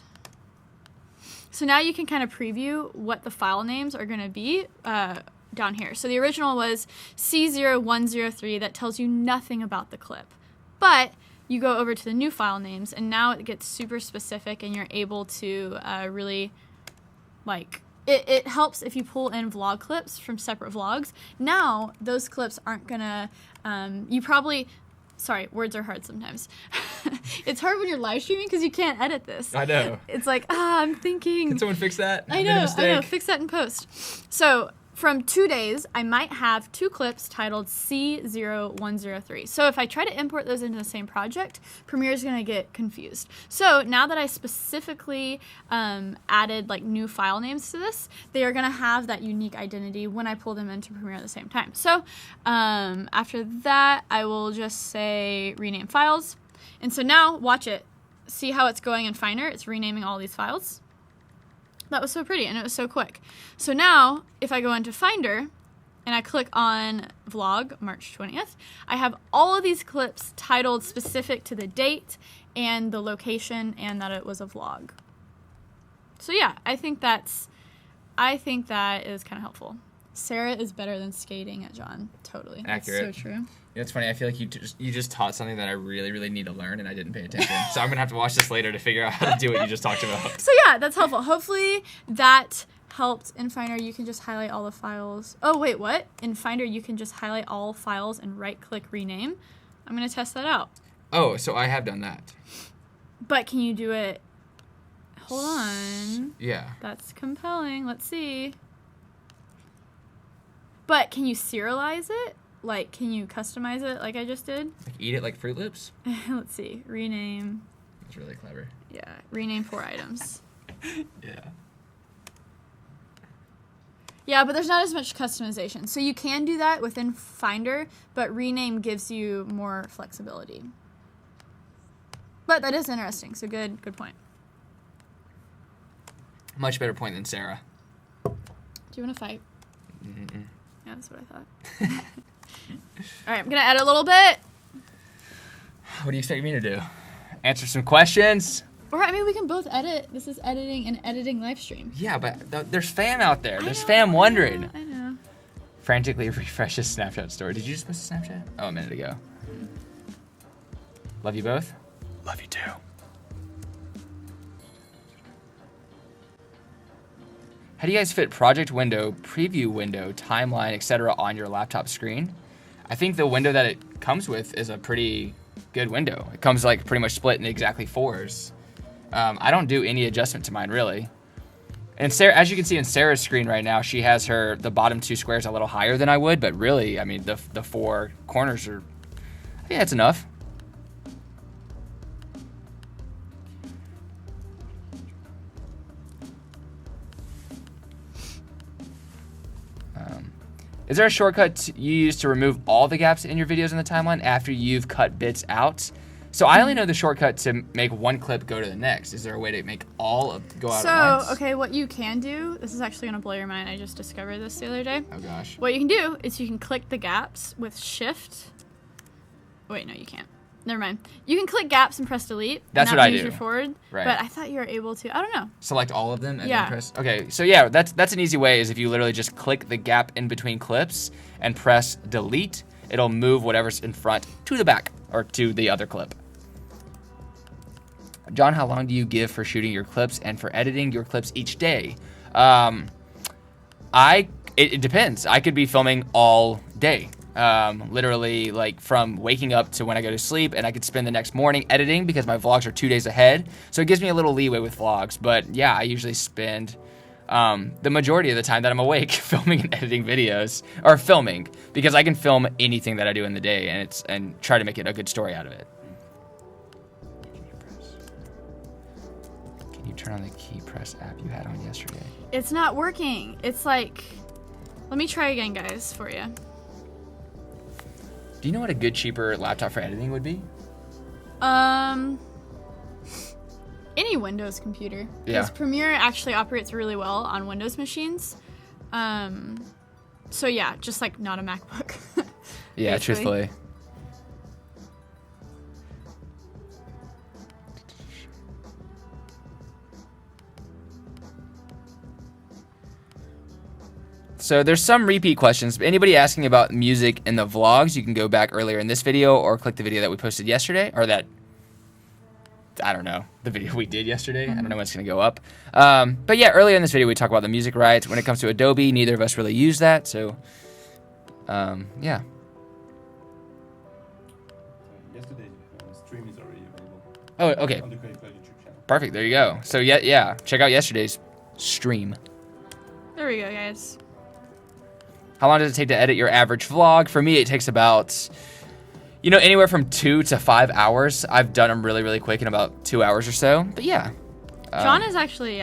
So now you can kind of preview what the file names are going to be down here. So the original was C0103, that tells you nothing about the clip. But you go over to the new file names, and now it gets super specific, and you're able to really, like, it helps if you pull in vlog clips from separate vlogs. Now, those clips aren't gonna, you probably, sorry, words are hard sometimes. It's hard when you're live streaming because you can't edit this. I know. It's like, I'm thinking. Can someone fix that? I know, fix that in post. So, from 2 days, I might have 2 clips titled C0103. So if I try to import those into the same project, Premiere is going to get confused. So now that I specifically added like new file names to this, they are going to have that unique identity when I pull them into Premiere at the same time. So after that, I will just say rename files. And so now, watch it. See how it's going in Finder? It's renaming all these files. That was so pretty, and it was so quick. So now, if I go into Finder, and I click on Vlog, March 20th, I have all of these clips titled specific to the date and the location, and that it was a vlog. So yeah, I think that is kind of helpful. Sara is better than skating at John. Totally. Accurate. That's so true. Yeah, it's funny. I feel like you just taught something that I really, really need to learn, and I didn't pay attention. So I'm going to have to watch this later to figure out how to do what you just talked about. So yeah, that's helpful. Hopefully that helped. In Finder, you can just highlight all the files. Oh, wait, what? In Finder, you can just highlight all files and right-click rename. I'm going to test that out. Oh, so I have done that. But can you do it? Hold on. Yeah. That's compelling. Let's see. But can you serialize it? Like, can you customize it like I just did? Like eat it like Fruit Loops? Let's see. Rename. That's really clever. Yeah. Rename 4 items. Yeah. Yeah, but there's not as much customization. So you can do that within Finder, but rename gives you more flexibility. But that is interesting. So good point. Much better point than Sara. Do you want to fight? Mm-mm. Yeah, that's what I thought. All right, I'm going to edit a little bit. What do you expect me to do? Answer some questions? Or, I mean, we can both edit. This is editing an editing live stream. Yeah, but there's fam out there. There's fam wondering. I know. Frantically refresh his Snapchat story. Did you just post a Snapchat? Oh, a minute ago. Love you both? Love you too. How do you guys fit project window, preview window, timeline, etc. on your laptop screen? I think the window that it comes with is a pretty good window. It comes like pretty much split in exactly 4s. I don't do any adjustment to mine really. And Sara, as you can see in Sara's screen right now, she has the bottom 2 squares a little higher than I would, but really, I mean, the 4 corners are, yeah, it's enough. Is there a shortcut you use to remove all the gaps in your videos in the timeline after you've cut bits out? So I only know the shortcut to make one clip go to the next. Is there a way to make all go out at once? So, okay, what you can do, this is actually going to blow your mind. I just discovered this the other day. Oh, gosh. What you can do is you can click the gaps with Shift. Wait, no, you can't. Never mind. You can click gaps and press delete. That's and what I use do. Your forward. Right. But I thought you were able to. I don't know. Select all of them and Yeah. then press. Okay, so yeah, that's an easy way is if you literally just click the gap in between clips and press delete, it'll move whatever's in front to the back or to the other clip. John, how long do you give for shooting your clips and for editing your clips each day? It depends. I could be filming all day. Literally like from waking up to when I go to sleep, and I could spend the next morning editing because my vlogs are 2 days ahead. So it gives me a little leeway with vlogs. But yeah, I usually spend the majority of the time that I'm awake filming and editing videos, or filming, because I can film anything that I do in the day and try to make it a good story out of it. Can you turn on the key press app you had on yesterday? It's not working. It's like, let me try again, guys, for you. Do you know what a good, cheaper laptop for editing would be? Any Windows computer. Yeah. Because Premiere actually operates really well on Windows machines. So yeah, just like not a MacBook. Yeah, basically. truthfully. So there's some repeat questions. Anybody asking about music in the vlogs, you can go back earlier in this video or click the video that we posted yesterday, or that, I don't know, the video we did yesterday. I don't know when it's going to go up. But yeah, earlier in this video, we talked about the music rights. When it comes to Adobe, neither of us really use that. So, yeah. Yesterday, stream is already available Oh, okay. on the Creative Cloud YouTube channel. Perfect. There you go. So yeah, check out yesterday's stream. There we go, guys. How long does it take to edit your average vlog? For me, it takes about, anywhere from 2 to 5 hours. I've done them really, really quick in about 2 hours or so. But yeah. John is actually,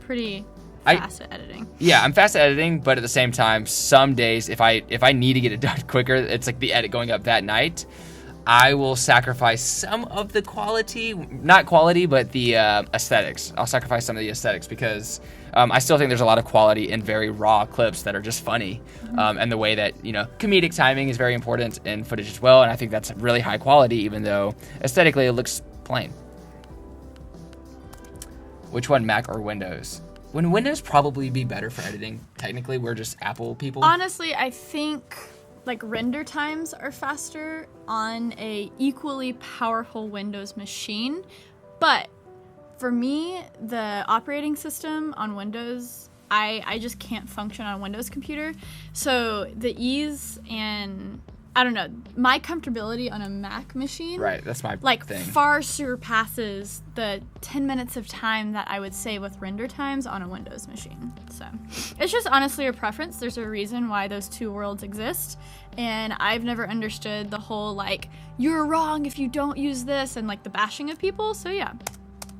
pretty fast at editing. Yeah, I'm fast at editing, but at the same time, some days, if I need to get it done quicker, it's like the edit going up that night, I will sacrifice some of the quality, not quality, but the aesthetics. I'll sacrifice some of the aesthetics because I still think there's a lot of quality in very raw clips that are just funny. And the way that, comedic timing is very important in footage as well. And I think that's really high quality, even though aesthetically it looks plain. Which one, Mac or Windows? Would Windows probably be better for editing? Technically, we're just Apple people. Honestly, I think like render times are faster on a equally powerful Windows machine, but for me, the operating system on Windows, I just can't function on a Windows computer. So the ease and, I don't know, my comfortability on a Mac machine, Right, that's my thing. far surpasses the 10 minutes of time that I would save with render times on a Windows machine. So it's just honestly a preference. There's a reason why those two worlds exist. And I've never understood the whole, like, you're wrong if you don't use this, and, like, the bashing of people. So, yeah,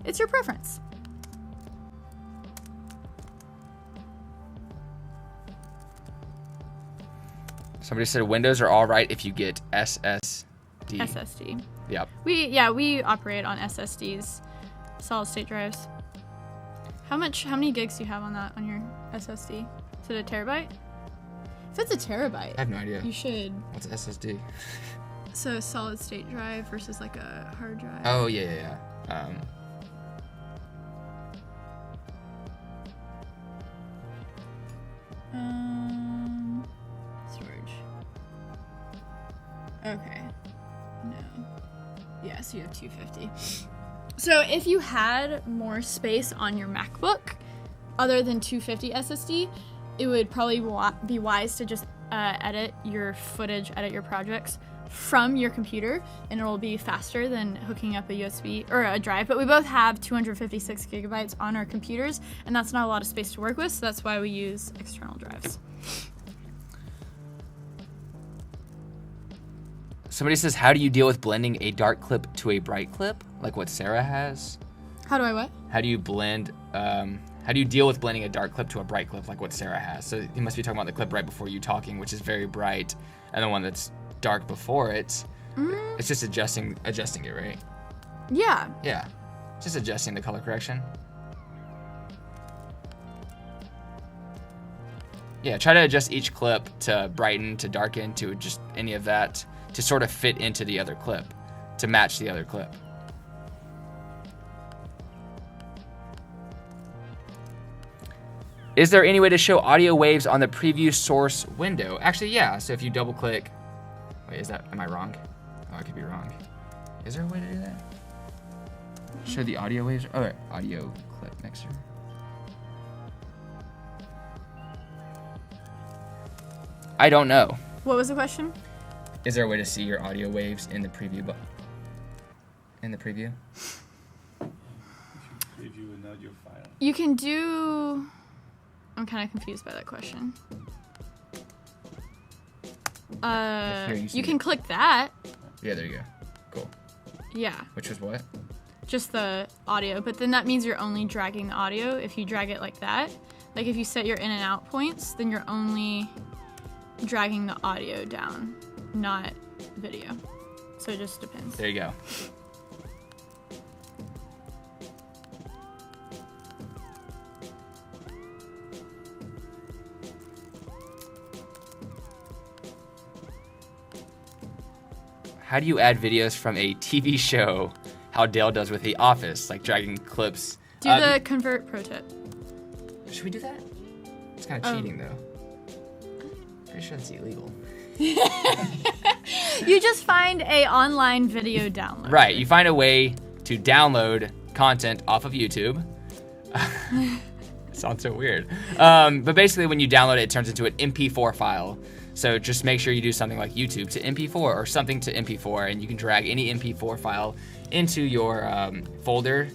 it's your preference. Somebody said Windows are all right if you get SSD. SSD. Yep. We operate on SSDs, solid state drives. How many gigs do you have on your SSD? Is it a terabyte? If it's a terabyte, I have no idea. you should. What's SSD? So a solid state drive versus like a hard drive. Oh, yeah. Storage. Okay. No. Yeah, so you have 250. So if you had more space on your MacBook, other than 250 SSD, it would probably be wise to just edit your footage, edit your projects from your computer, and it'll be faster than hooking up a USB or a drive. But we both have 256 gigabytes on our computers, and that's not a lot of space to work with, so that's why we use external drives. Somebody says, how do you deal with blending a dark clip to a bright clip, like what Sara has? How do I what? How do you blend How do you deal with blending a dark clip to a bright clip like what Sara has? So you must be talking about the clip right before you talking, which is very bright, and the one that's dark before it. It's just adjusting it, right? Yeah. Yeah, just adjusting the color correction. Yeah, try to adjust each clip to brighten, to darken, to just any of that to sort of fit into the other clip, to match the other clip. Is there any way to show audio waves on the preview source window? Actually, yeah. So if you double click, wait, am I wrong? Oh, I could be wrong. Is there a way to do that? Show the audio waves? Oh, right. Audio clip mixer. I don't know. What was the question? Is there a way to see your audio waves in the preview? In the preview? Preview an audio file. You can do. I'm kind of confused by that question. You can click that. Yeah, there you go. Cool. Yeah. Which was what? Just the audio, but then that means you're only dragging the audio if you drag it like that. Like if you set your in and out points, then you're only dragging the audio down, not video. So it just depends. There you go. How do you add videos from a TV show, how Dale does with The Office, like dragging clips? Do the convert pro tip. Should we do that? It's kind of cheating, though. Pretty sure that's illegal. You just find a online video download. Right, you find a way to download content off of YouTube. Sounds so weird. But basically, when you download it, it turns into an MP4 file. So just make sure you do something like YouTube to MP4 or something to MP4, and you can drag any MP4 file into your folder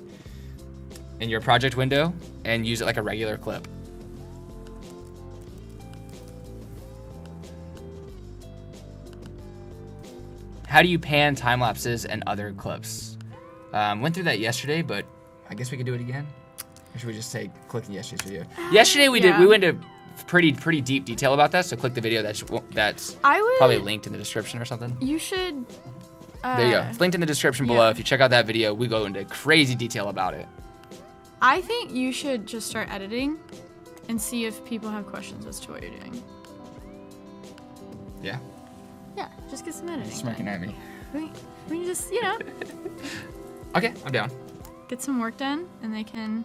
in your project window and use it like a regular clip. How do you pan time lapses and other clips? Went through that yesterday, but I guess we could do it again. Or should we just say click yesterday's video? Yesterday we did. We went into pretty deep detail about that. So click the video that's probably linked in the description or something. You should. There you go. It's linked in the description below. If you check out that video, we go into crazy detail about it. I think you should just start editing and see if people have questions as to what you're doing. Yeah. Yeah, just get some editing. Smirking at me. We just, you know. Okay, I'm down. Get some work done, and they can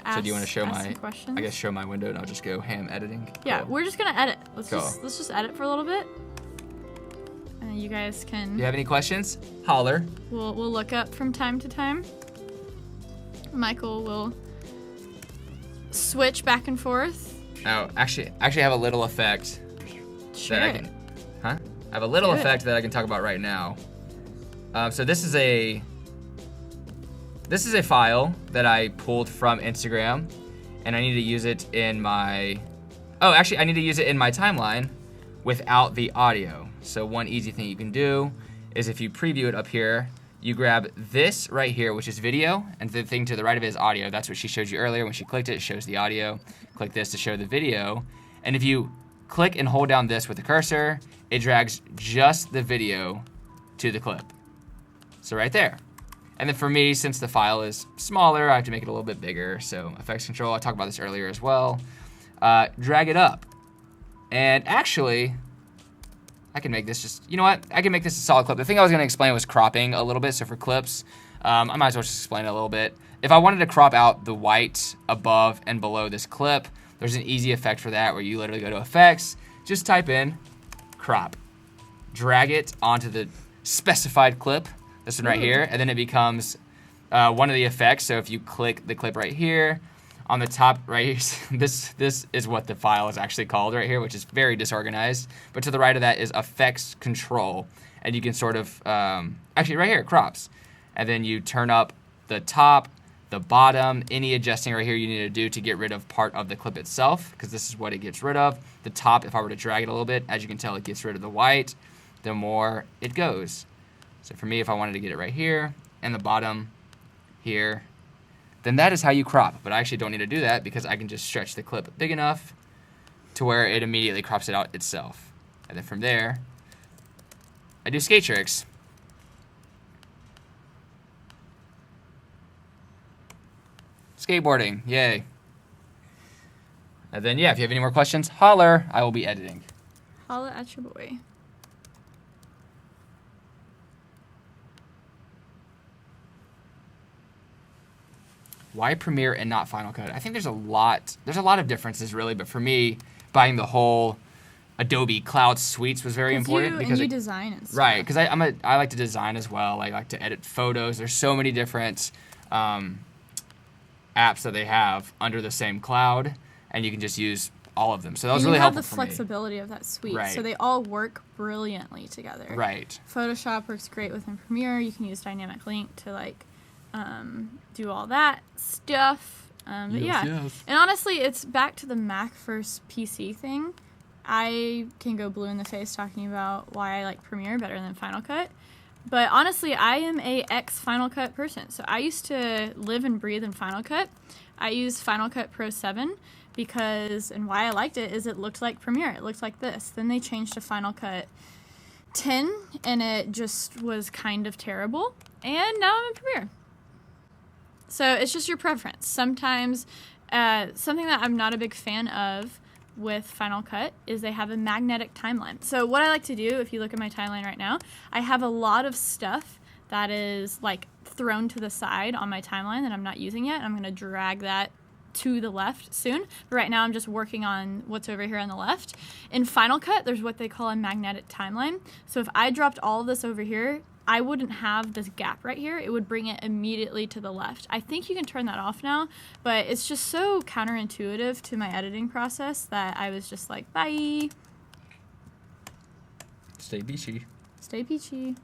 ask, so do you want to show some questions? I guess show my window, and I'll just go ham editing? Yeah, Cool. we're just gonna edit. Let's Cool. just edit for a little bit. And you guys can. Do you have any questions? Holler. We'll look up from time to time. Michael will switch back and forth. Oh, actually, I have a little effect Share that I it. can. Huh? I have a little Do it. effect that I can talk about right now. So this is a file that I pulled from Instagram, and I need to use it in my. Oh, actually, I need to use it in my timeline without the audio. So one easy thing you can do is if you preview it up here, you grab this right here, which is video, and the thing to the right of it is audio. That's what she showed you earlier. When she clicked it, it shows the audio. Click this to show the video. And if you click and hold down this with the cursor, it drags just the video to the clip. So right there. And then for me, since the file is smaller, I have to make it a little bit bigger. So effects control, I talked about this earlier as well. Drag it up. And actually, I can make this just, you know what? I can make this a solid clip. The thing I was gonna explain was cropping a little bit. So for clips, I might as well just explain it a little bit. If I wanted to crop out the white above and below this clip, there's an easy effect for that where you literally go to effects, just type in crop, drag it onto the specified clip, this one right here, and then it becomes one of the effects. So if you click the clip right here, on the top right here, this is what the file is actually called right here, which is very disorganized. But to the right of that is effects control. And you can sort of, actually right here, crops. And then you turn up the top, the bottom, any adjusting right here you need to do to get rid of part of the clip itself, because this is what it gets rid of. The top, if I were to drag it a little bit, as you can tell, it gets rid of the white, the more it goes. So for me, if I wanted to get it right here, and the bottom here, then that is how you crop. But I actually don't need to do that because I can just stretch the clip big enough to where it immediately crops it out itself. And then from there, I do skate tricks. Skateboarding, yay. And then, yeah, if you have any more questions, holler. I will be editing. Holla at your boy. Why Premiere and not Final Cut? I think there's a lot of differences really, but for me, buying the whole Adobe Cloud suites was very important because you design and stuff. Right, because I like to design as well. I like to edit photos. There's so many different apps that they have under the same cloud, and you can just use all of them. So that was really helpful for me. You have the flexibility of that suite, Right. so they all work brilliantly together. Right. Photoshop works great within Premiere. You can use Dynamic Link to like do all that stuff. But Yes, yeah, yes. and honestly, it's back to the Mac versus PC thing. I can go blue in the face talking about why I like Premiere better than Final Cut. But honestly, I am a ex-Final Cut person. So I used to live and breathe in Final Cut. I used Final Cut Pro 7 because, and why I liked it is it looked like Premiere. It looked like this. Then they changed to Final Cut 10 and it just was kind of terrible. And now I'm in Premiere. So it's just your preference. Sometimes, something that I'm not a big fan of with Final Cut is they have a magnetic timeline. So what I like to do, if you look at my timeline right now, I have a lot of stuff that is like thrown to the side on my timeline that I'm not using yet. I'm going to drag that to the left soon. But right now I'm just working on what's over here on the left. In Final Cut, there's what they call a magnetic timeline. So if I dropped all of this over here, I wouldn't have this gap right here. It would bring it immediately to the left. I think you can turn that off now, but it's just so counterintuitive to my editing process that I was just like, bye. Stay beachy. Stay peachy.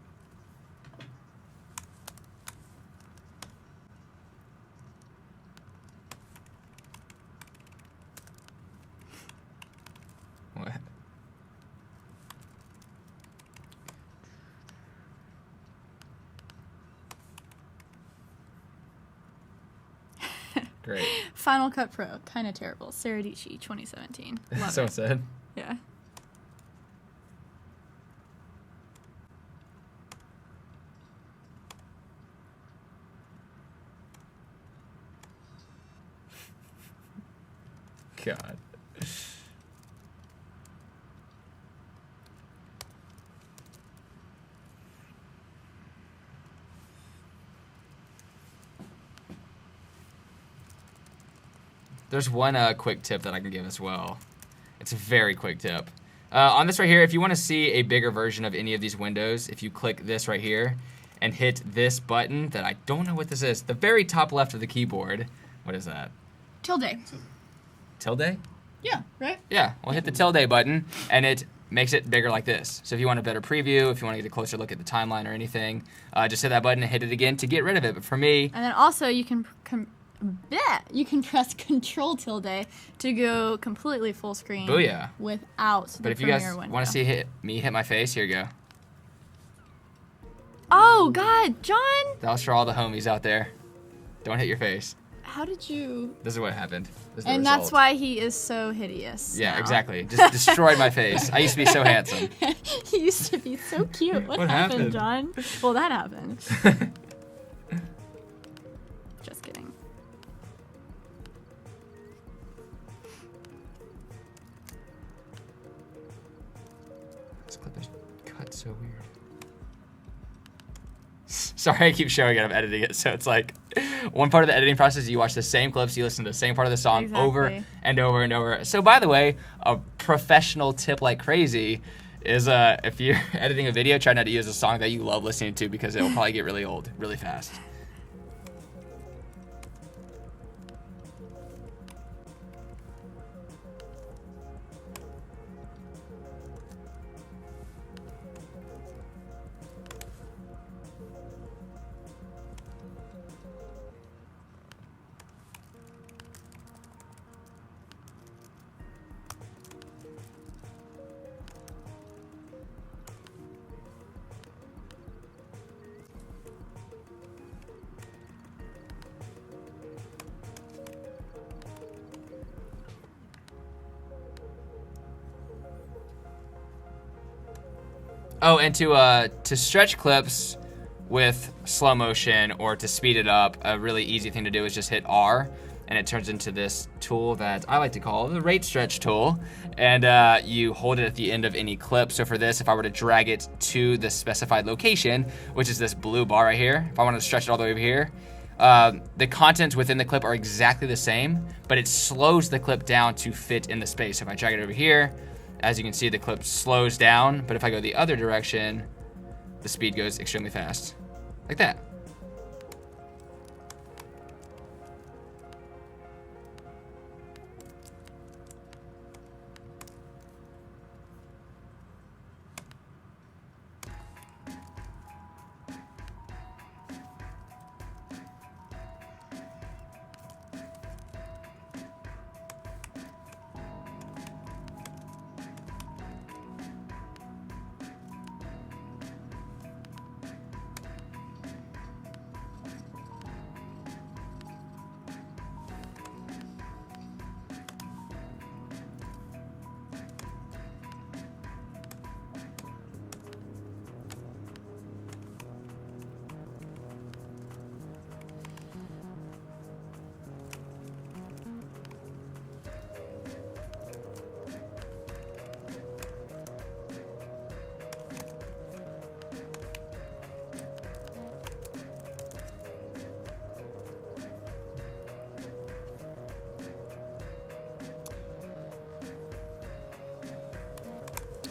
What? Great. Final Cut Pro, kind of terrible. Sara Dietschy, 2017. Love So it. said. Yeah. God. There's one quick tip that I can give as well. It's a very quick tip. On this right here, if you want to see a bigger version of any of these windows, if you click this right here and hit this button that I don't know what this is, the very top left of the keyboard. What is that? Tilde. Tilde? Yeah, right? Yeah, we'll hit the tilde button, and it makes it bigger like this. So if you want a better preview, if you want to get a closer look at the timeline or anything, just hit that button and hit it again to get rid of it. But for me... And then also you can you can press Control tilde to go completely full screen. Booyah. Without the But if you Premiere guys window. want to see me hit my face, here you go. Oh, God, John! That was for all the homies out there. Don't hit your face. How did you... This is what happened. This is the And that's result. why he is so hideous. Yeah, now. exactly. Just destroyed my face. I used to be so handsome. He used to be so cute. What What happened? John? Well, that happened. Just kidding. This clip is cut so weird. Sorry, I keep showing it. I'm editing it, so it's like one part of the editing process. You watch the same clips, you listen to the same part of the song over and over and over. So, by the way, a professional tip like crazy is if you're editing a video, try not to use a song that you love listening to because it will probably get really old really fast. Oh, and to stretch clips with slow motion or to speed it up, a really easy thing to do is just hit R, and it turns into this tool that I like to call the rate stretch tool. And you hold it at the end of any clip. So for this, if I were to drag it to the specified location, which is this blue bar right here, if I want to stretch it all the way over here, the contents within the clip are exactly the same, but it slows the clip down to fit in the space. So if I drag it over here, as you can see, the clip slows down, but if I go the other direction, the speed goes extremely fast, like that.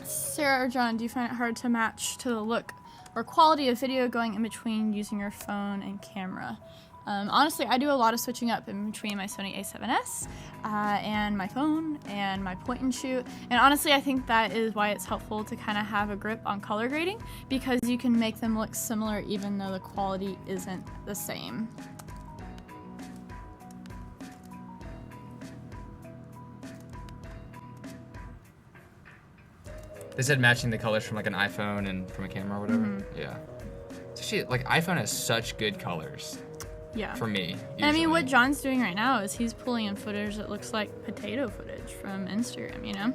Sarah or John, do you find it hard to match to the look or quality of video going in between using your phone and camera? Honestly, I do a lot of switching up in between my Sony a7S and my phone and my point and shoot. And honestly, I think that is why it's helpful to kind of have a grip on color grading, because you can make them look similar even though the quality isn't the same. They said matching the colors from like an iPhone and from a camera or whatever. Mm-hmm. Yeah. It's actually, like, iPhone has such good colors. Yeah. For me. And I mean, what John's doing right now is he's pulling in footage that looks like potato footage from Instagram, you know?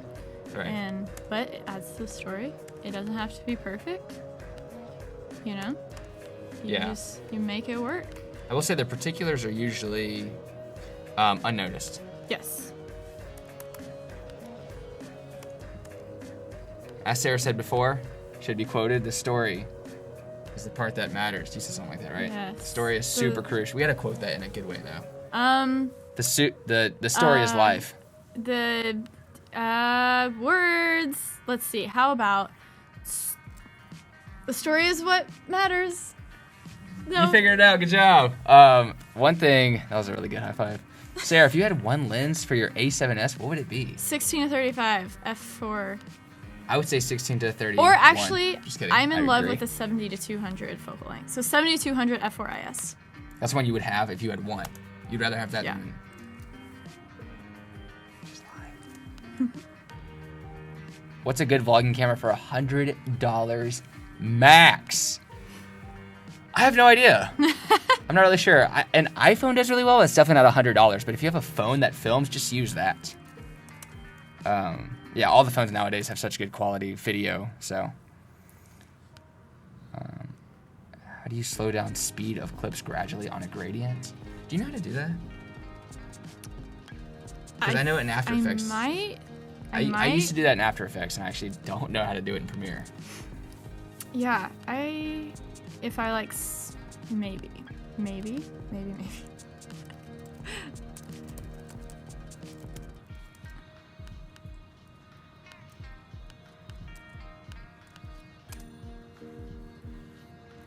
Right. But it adds to the story. It doesn't have to be perfect, you know? You make it work. I will say the particulars are usually unnoticed. Yes. As Sarah said before, should be quoted, the story is the part that matters. You said something like that, right? Yes. The story is super crucial. We gotta quote that in a good way, though. The story is life. The words. Let's see. How about the story is what matters? No. You figured it out. Good job. One thing, that was a really good high five. Sarah, if you had one lens for your A7S, what would it be? 16 to 35 f4. I would say 16 to 30. Or actually, just kidding. I'm in love agree. with the 70 to 200 focal length. So 70 to 200 f4IS. That's one you would have if you had one. You'd rather have that Yeah. than... Just lying. What's a good vlogging camera for $100 max? I have no idea. I'm not really sure. An iPhone does really well. It's definitely not $100. But if you have a phone that films, just use that. Yeah, all the phones nowadays have such good quality video, so. How do you slow down speed of clips gradually on a gradient? Do you know how to do that? Because I know it in After Effects. I used to do that in After Effects, and I actually don't know how to do it in Premiere. Yeah, if I like, maybe.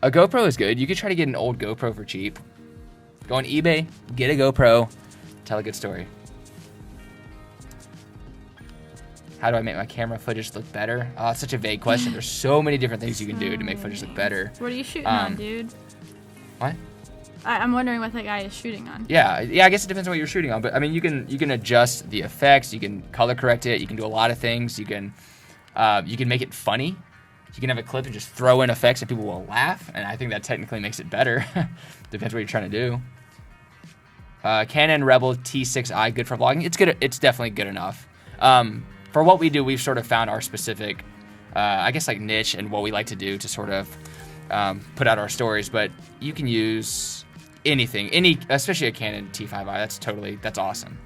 A GoPro is good. You could try to get an old GoPro for cheap. Go on eBay, get a GoPro, tell a good story. How do I make my camera footage look better? Oh, it's such a vague question. There's so many different things you can do to make footage look better. What are you shooting on, dude? What? I'm wondering what that guy is shooting on. Yeah, I guess it depends on what you're shooting on. But I mean, you can adjust the effects. You can color correct it. You can do a lot of things. You can make it funny. You can have a clip and just throw in effects and people will laugh, and I think that technically makes it better. Depends what you're trying to do. Canon Rebel T6i, good for vlogging. It's good. It's definitely good enough. For what we do, we've sort of found our specific I guess like niche and what we like to do to sort of put out our stories. But you can use anything, especially a Canon T5i. That's awesome.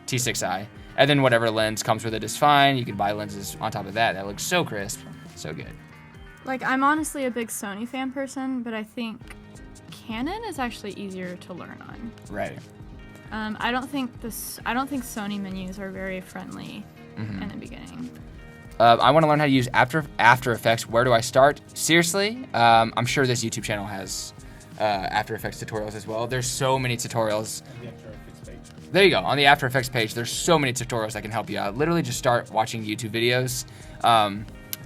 T6i. And then whatever lens comes with it is fine. You can buy lenses on top of that. That looks so crisp, so good. Like, I'm honestly a big Sony fan person, but I think Canon is actually easier to learn on. Right. I don't think Sony menus are very friendly in the beginning. I want to learn how to use After Effects. Where do I start? Seriously, I'm sure this YouTube channel has After Effects tutorials as well. There's so many tutorials. On the After Effects page. There you go. On the After Effects page, there's so many tutorials that can help you out. Literally just start watching YouTube videos.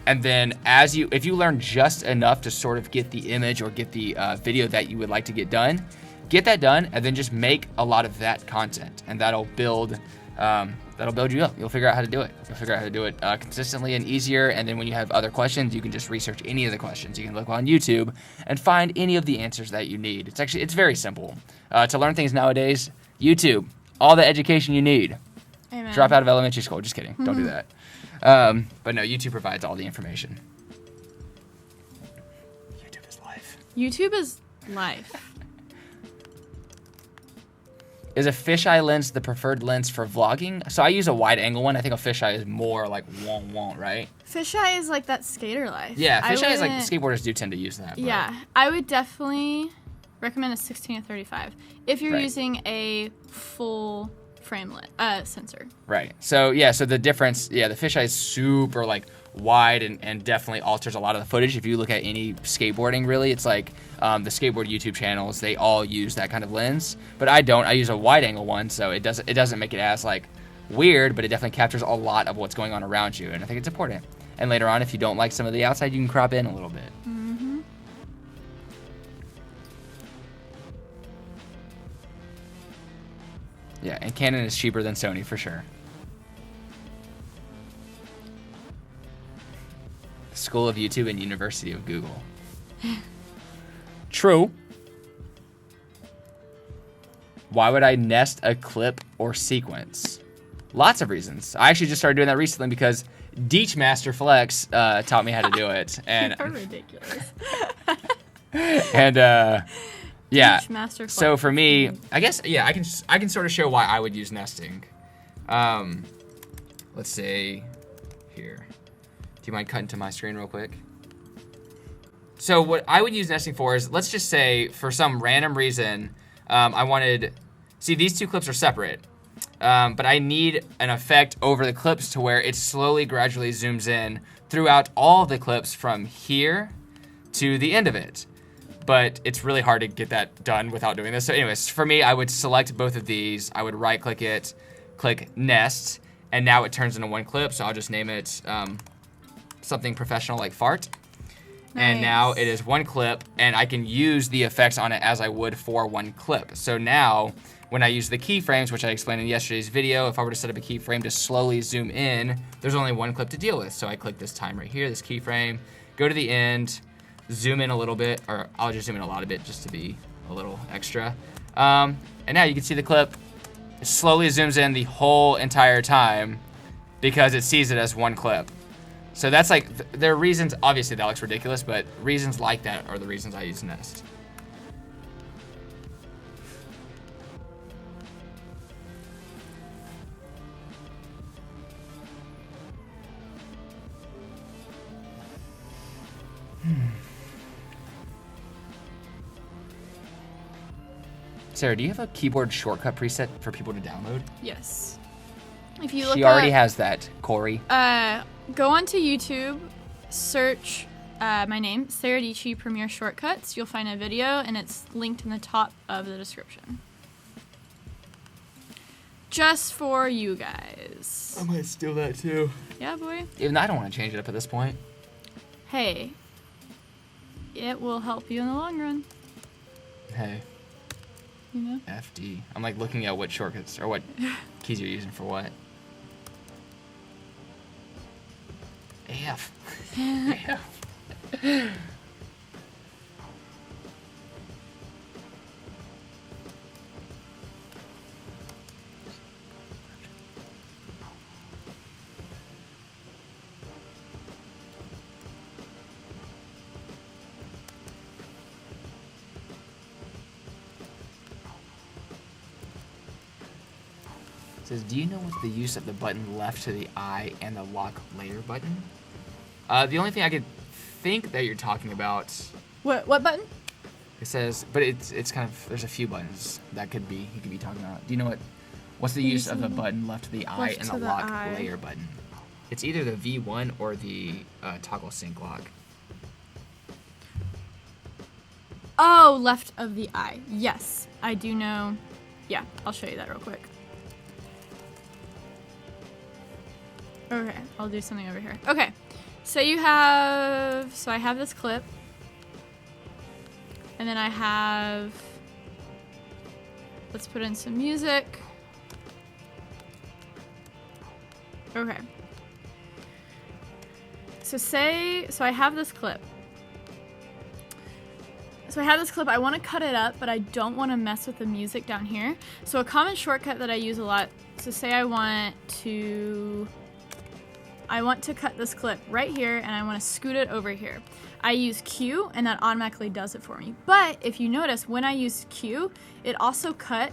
And then if you learn just enough to sort of get the image or get the video that you would like to get done, get that done, and then just make a lot of that content, and that'll build you up. You'll figure out how to do it. You'll figure out how to do it consistently and easier. And then when you have other questions, you can just research any of the questions. You can look on YouTube and find any of the answers that you need. It's very simple to learn things nowadays. YouTube, all the education you need. Amen. Drop out of elementary school. Just kidding. Don't do that. But no, YouTube provides all the information. YouTube is life. YouTube is life. Is a fisheye lens the preferred lens for vlogging? So I use a wide angle one. I think a fisheye is more like won't, right? Fisheye is like that skater life. Yeah, fisheye is like skateboarders do tend to use that. But. Yeah, I would definitely recommend a 16 to 35 if you're using a full frame sensor. Right. So yeah, so the difference, the fisheye is super like wide and definitely alters a lot of the footage. If you look at any skateboarding, really, it's like the skateboard YouTube channels, they all use that kind of lens. But I don't. I use a wide angle one, so it doesn't make it as like weird, but it definitely captures a lot of what's going on around you, and I think it's important. And later on, if you don't like some of the outside, you can crop in a little bit. Mm-hmm. Yeah, and Canon is cheaper than Sony for sure. School of YouTube and University of Google. True. Why would I nest a clip or sequence? Lots of reasons. I actually just started doing that recently because Dietschy Master Flex taught me how to do it. And You're ridiculous. and yeah. Master Flex. So for me, I guess I can sort of show why I would use nesting. Let's say here. Do you mind cutting to my screen real quick? So what I would use nesting for is, let's just say for some random reason, see these two clips are separate, but I need an effect over the clips to where it slowly, gradually zooms in throughout all the clips from here to the end of it. But it's really hard to get that done without doing this. So anyways, for me, I would select both of these. I would right click it, click nest, and now it turns into one clip. So I'll just name it something professional like fart. Nice. And now it is one clip, and I can use the effects on it as I would for one clip. So now, when I use the keyframes, which I explained in yesterday's video, if I were to set up a keyframe to slowly zoom in, there's only one clip to deal with. So I click this time right here, this keyframe, go to the end, zoom in a little bit, or I'll just zoom in a lot of it just to be a little extra. And now you can see the clip. It slowly zooms in the whole entire time because it sees it as one clip. So that's like, there are reasons, obviously that looks ridiculous, but reasons like that are the reasons I use Nest. Sarah, do you have a keyboard shortcut preset for people to download? Yes. If you look She already has that, Corey. Go onto YouTube, search my name, Sara Dietschy Premiere Shortcuts. You'll find a video, and it's linked in the top of the description. Just for you guys. I might steal that too. Yeah, boy. Even though I don't want to change it up at this point. Hey, it will help you in the long run. Hey. You know? FD. I'm like looking at what shortcuts or what keys you're using for what. AF. AF. It says, do you know what's the use of the button left to the eye and the lock layer button? The only thing I could think that you're talking about. What button? It says, but it's kind of, there's a few buttons that you could be talking about. Do you know what's the use of the button left to the eye and the lock layer button? It's either the V1 or the toggle sync lock. Oh, left of the eye. Yes, I do know. Yeah, I'll show you that real quick. Okay, I'll do something over here. Okay, so I have this clip. And then I have, let's put in some music. Okay. So I have this clip. I want to cut it up, but I don't want to mess with the music down here. So a common shortcut that I use a lot, so say I want to cut this clip right here and I want to scoot it over here. I use Q and that automatically does it for me. But if you notice, when I use Q, it also cut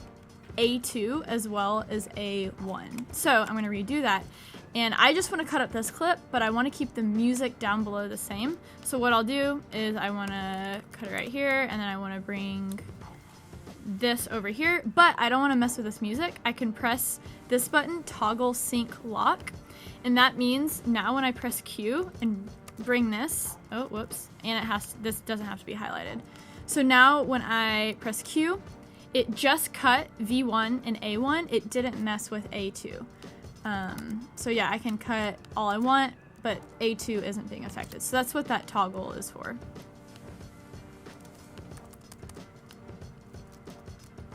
A2 as well as A1. So I'm going to redo that. And I just want to cut up this clip, but I want to keep the music down below the same. So what I'll do is I want to cut it right here, and then I want to bring this over here, but I don't want to mess with this music. I can press this button, toggle sync lock, and that means now when I press Q and bring this, oh, whoops, and this doesn't have to be highlighted. So now when I press Q, it just cut V1 and A1. It didn't mess with A2. So yeah, I can cut all I want, but A2 isn't being affected. So that's what that toggle is for.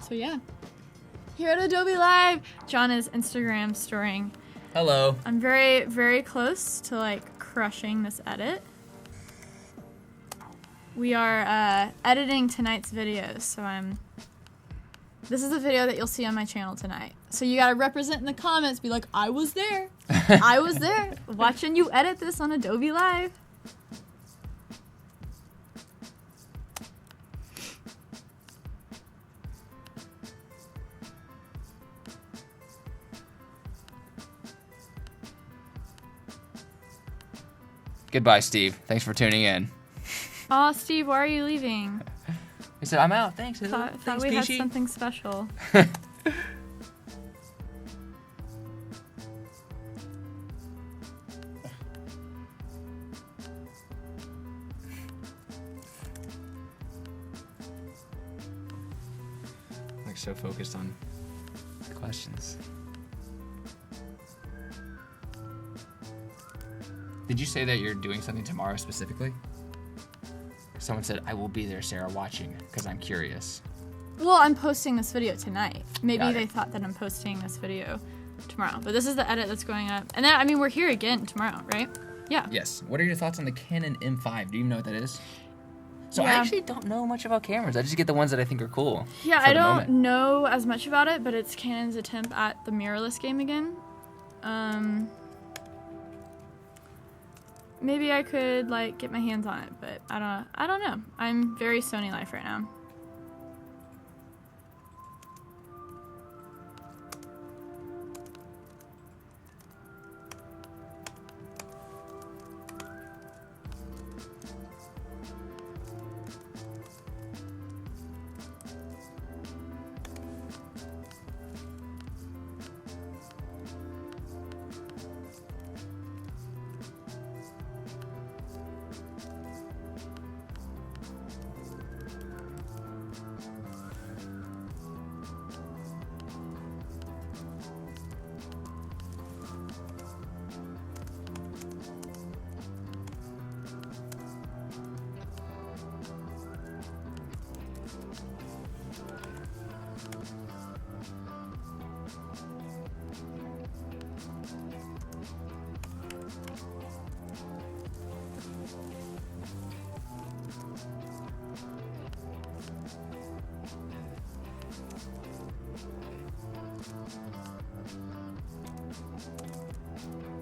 So yeah, here at Adobe Live, John is Instagram storing. Hello. I'm very, very close to like crushing this edit. We are editing tonight's videos, so this is a video that you'll see on my channel tonight. So you gotta represent in the comments, be like, I was there. I was there watching you edit this on Adobe Live. Goodbye, Steve. Thanks for tuning in. Aw, Steve, why are you leaving? He said, I'm out. Thanks. Thought we had something special. Like so focused on the questions. Did you say that you're doing something tomorrow specifically? Someone said, I will be there, Sarah, watching, because I'm curious. Well, I'm posting this video tonight. Maybe they thought that I'm posting this video tomorrow. But this is the edit that's going up. And then, I mean, we're here again tomorrow, right? Yeah. Yes. What are your thoughts on the Canon M5? Do you know what that is? So yeah. I actually don't know much about cameras. I just get the ones that I think are cool. Yeah, I don't know as much about it, but it's Canon's attempt at the mirrorless game again. Maybe I could like get my hands on it, but I don't know. I'm very Sony life right now.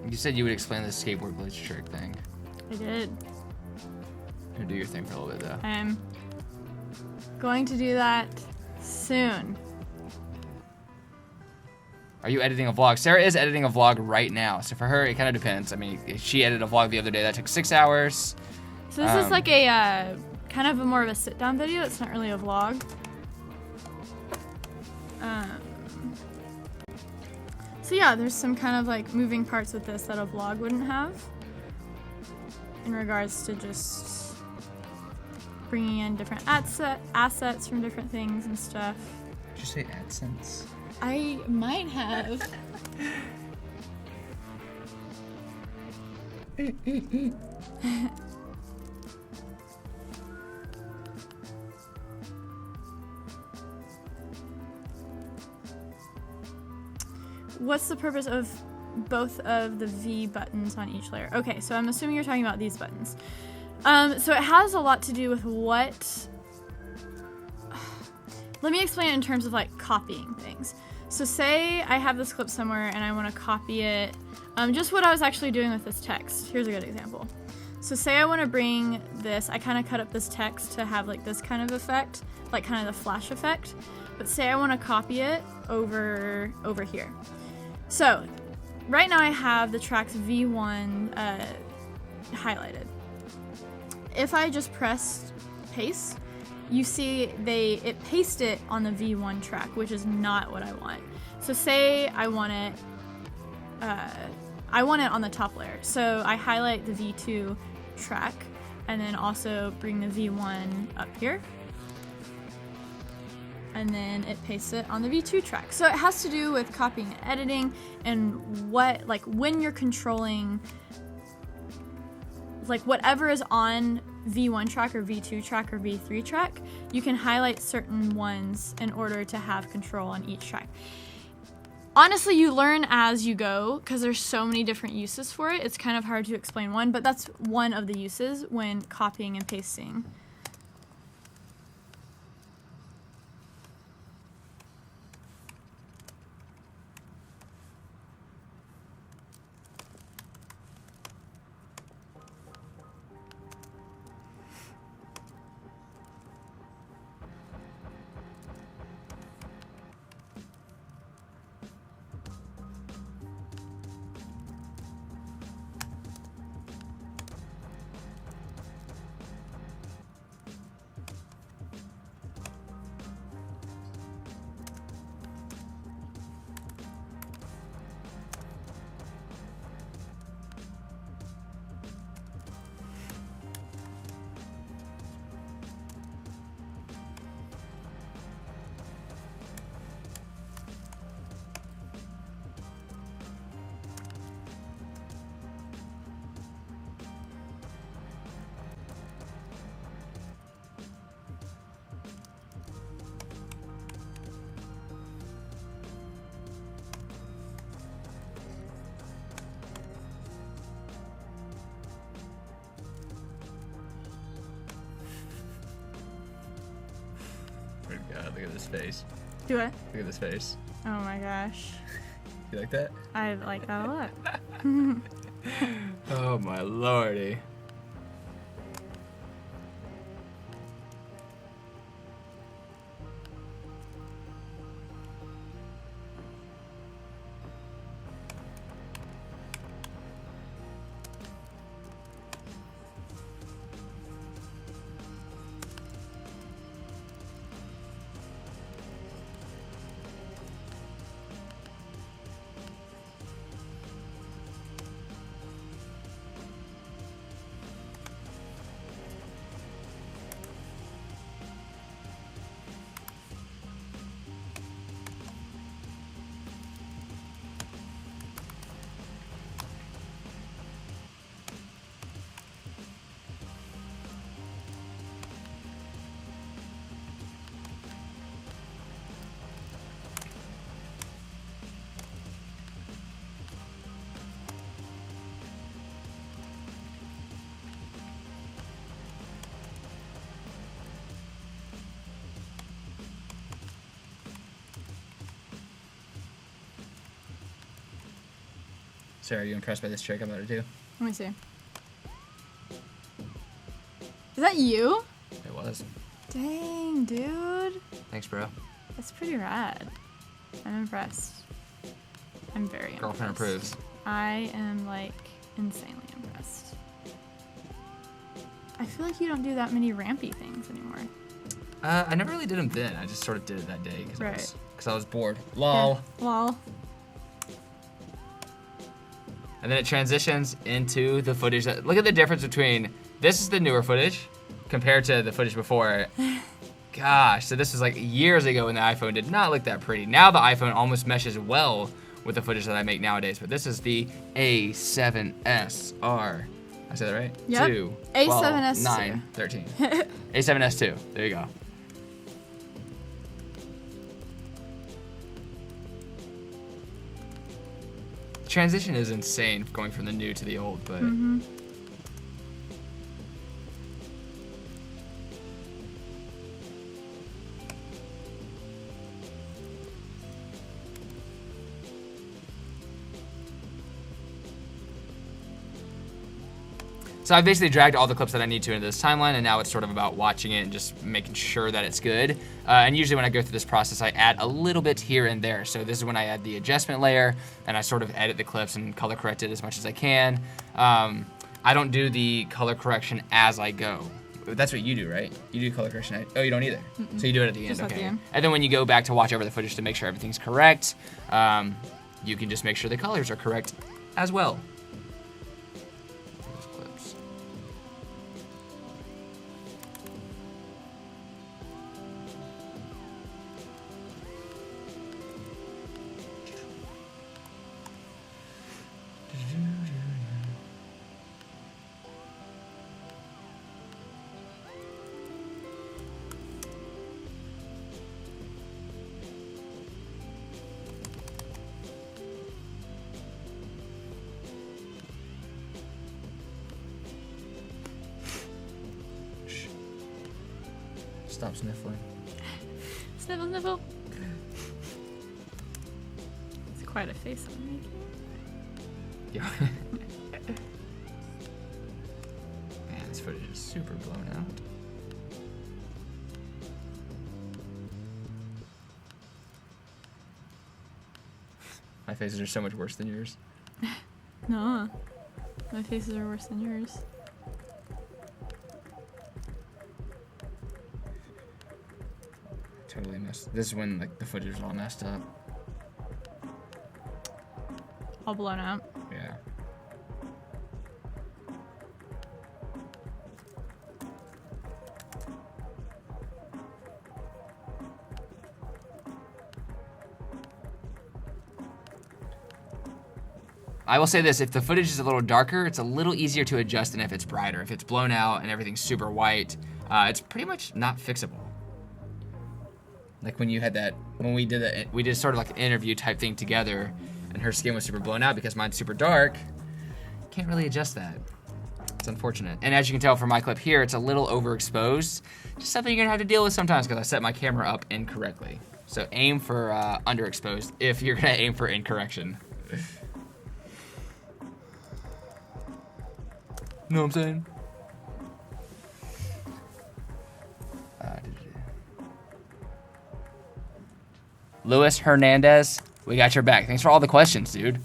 You said you would explain the skateboard glitch trick thing. I did. You do your thing for a little bit, though. I'm going to do that soon. Are you editing a vlog? Sarah is editing a vlog right now. So for her, it kind of depends. I mean, she edited a vlog the other day that took 6 hours. So this is like a kind of more of a sit-down video. It's not really a vlog. So yeah, there's some kind of like moving parts with this that a vlog wouldn't have. In regards to just bringing in different assets from different things and stuff. Did you say AdSense? I might have. What's the purpose of both of the V buttons on each layer? Okay, so I'm assuming you're talking about these buttons. So it has a lot to do with what... Let me explain it in terms of like copying things. So say I have this clip somewhere and I want to copy it. Just what I was actually doing with this text. Here's a good example. So say I want to bring this, I kind of cut up this text to have like this kind of effect, like kind of the flash effect. But say I want to copy it over here. So right now I have the tracks V1 highlighted. If I just press paste, you see it pastes it on the V1 track, which is not what I want. So say I want it on the top layer. So I highlight the V2 track and then also bring the V1 up here. And then it pastes it on the V2 track. So it has to do with copying and editing and what, like when you're controlling, like whatever is on V1 track or V2 track or V3 track, you can highlight certain ones in order to have control on each track. Honestly, you learn as you go because there's so many different uses for it. It's kind of hard to explain one, but that's one of the uses when copying and pasting. God, look at this face. Do it. Look at this face. Oh my gosh. You like that? I like that a lot. Oh my lordy. Sarah, are you impressed by this trick I'm about to do? Let me see. Is that you? It was. Dang, dude. Thanks, bro. That's pretty rad. I'm impressed. I'm very Girlfriend impressed. approves. I am like insanely impressed. I feel like you don't do that many rampy things anymore. I never really did them then. I just sort of did it that day because Right. I was bored. Lol. Yeah. Lol. And then it transitions into the footage. Look at the difference between this is the newer footage compared to the footage before. Gosh, so this was like years ago when the iPhone did not look that pretty. Now the iPhone almost meshes well with the footage that I make nowadays. But this is the A7S-R. I said that right? Yep. 2, A7S2. 9, 13. A7S2. There you go. Transition is insane going from the new to the old, but so I basically dragged all the clips that I need to into this timeline, and now it's sort of about watching it and just making sure that it's good. And usually when I go through this process, I add a little bit here and there. So this is when I add the adjustment layer, and I sort of edit the clips and color correct it as much as I can. I don't do the color correction as I go. That's what you do, right? You do color correction. Oh, you don't either. So you do it at the end, Just at okay. the end. And then when you go back to watch over the footage to make sure everything's correct, you can just make sure the colors are correct as well. Those clips. Stop sniffling. Sniffle, sniffle. It's quite a face I'm making. Yeah. Man, this footage is super blown out. My faces are so much worse than yours. No. My faces are worse than yours. Totally messed. This is when like the footage is all messed up. All blown out. Yeah. I will say this, if the footage is a little darker, it's a little easier to adjust than if it's brighter. If it's blown out and everything's super white, it's pretty much not fixable. Like when you had that, when we did sort of like an interview type thing together, and her skin was super blown out because mine's super dark. Can't really adjust that. It's unfortunate. And as you can tell from my clip here, it's a little overexposed. Just something you're gonna have to deal with sometimes because I set my camera up incorrectly. So aim for underexposed if you're gonna aim for incorrection. Know what I'm saying? Luis Hernandez, we got your back. Thanks for all the questions, dude.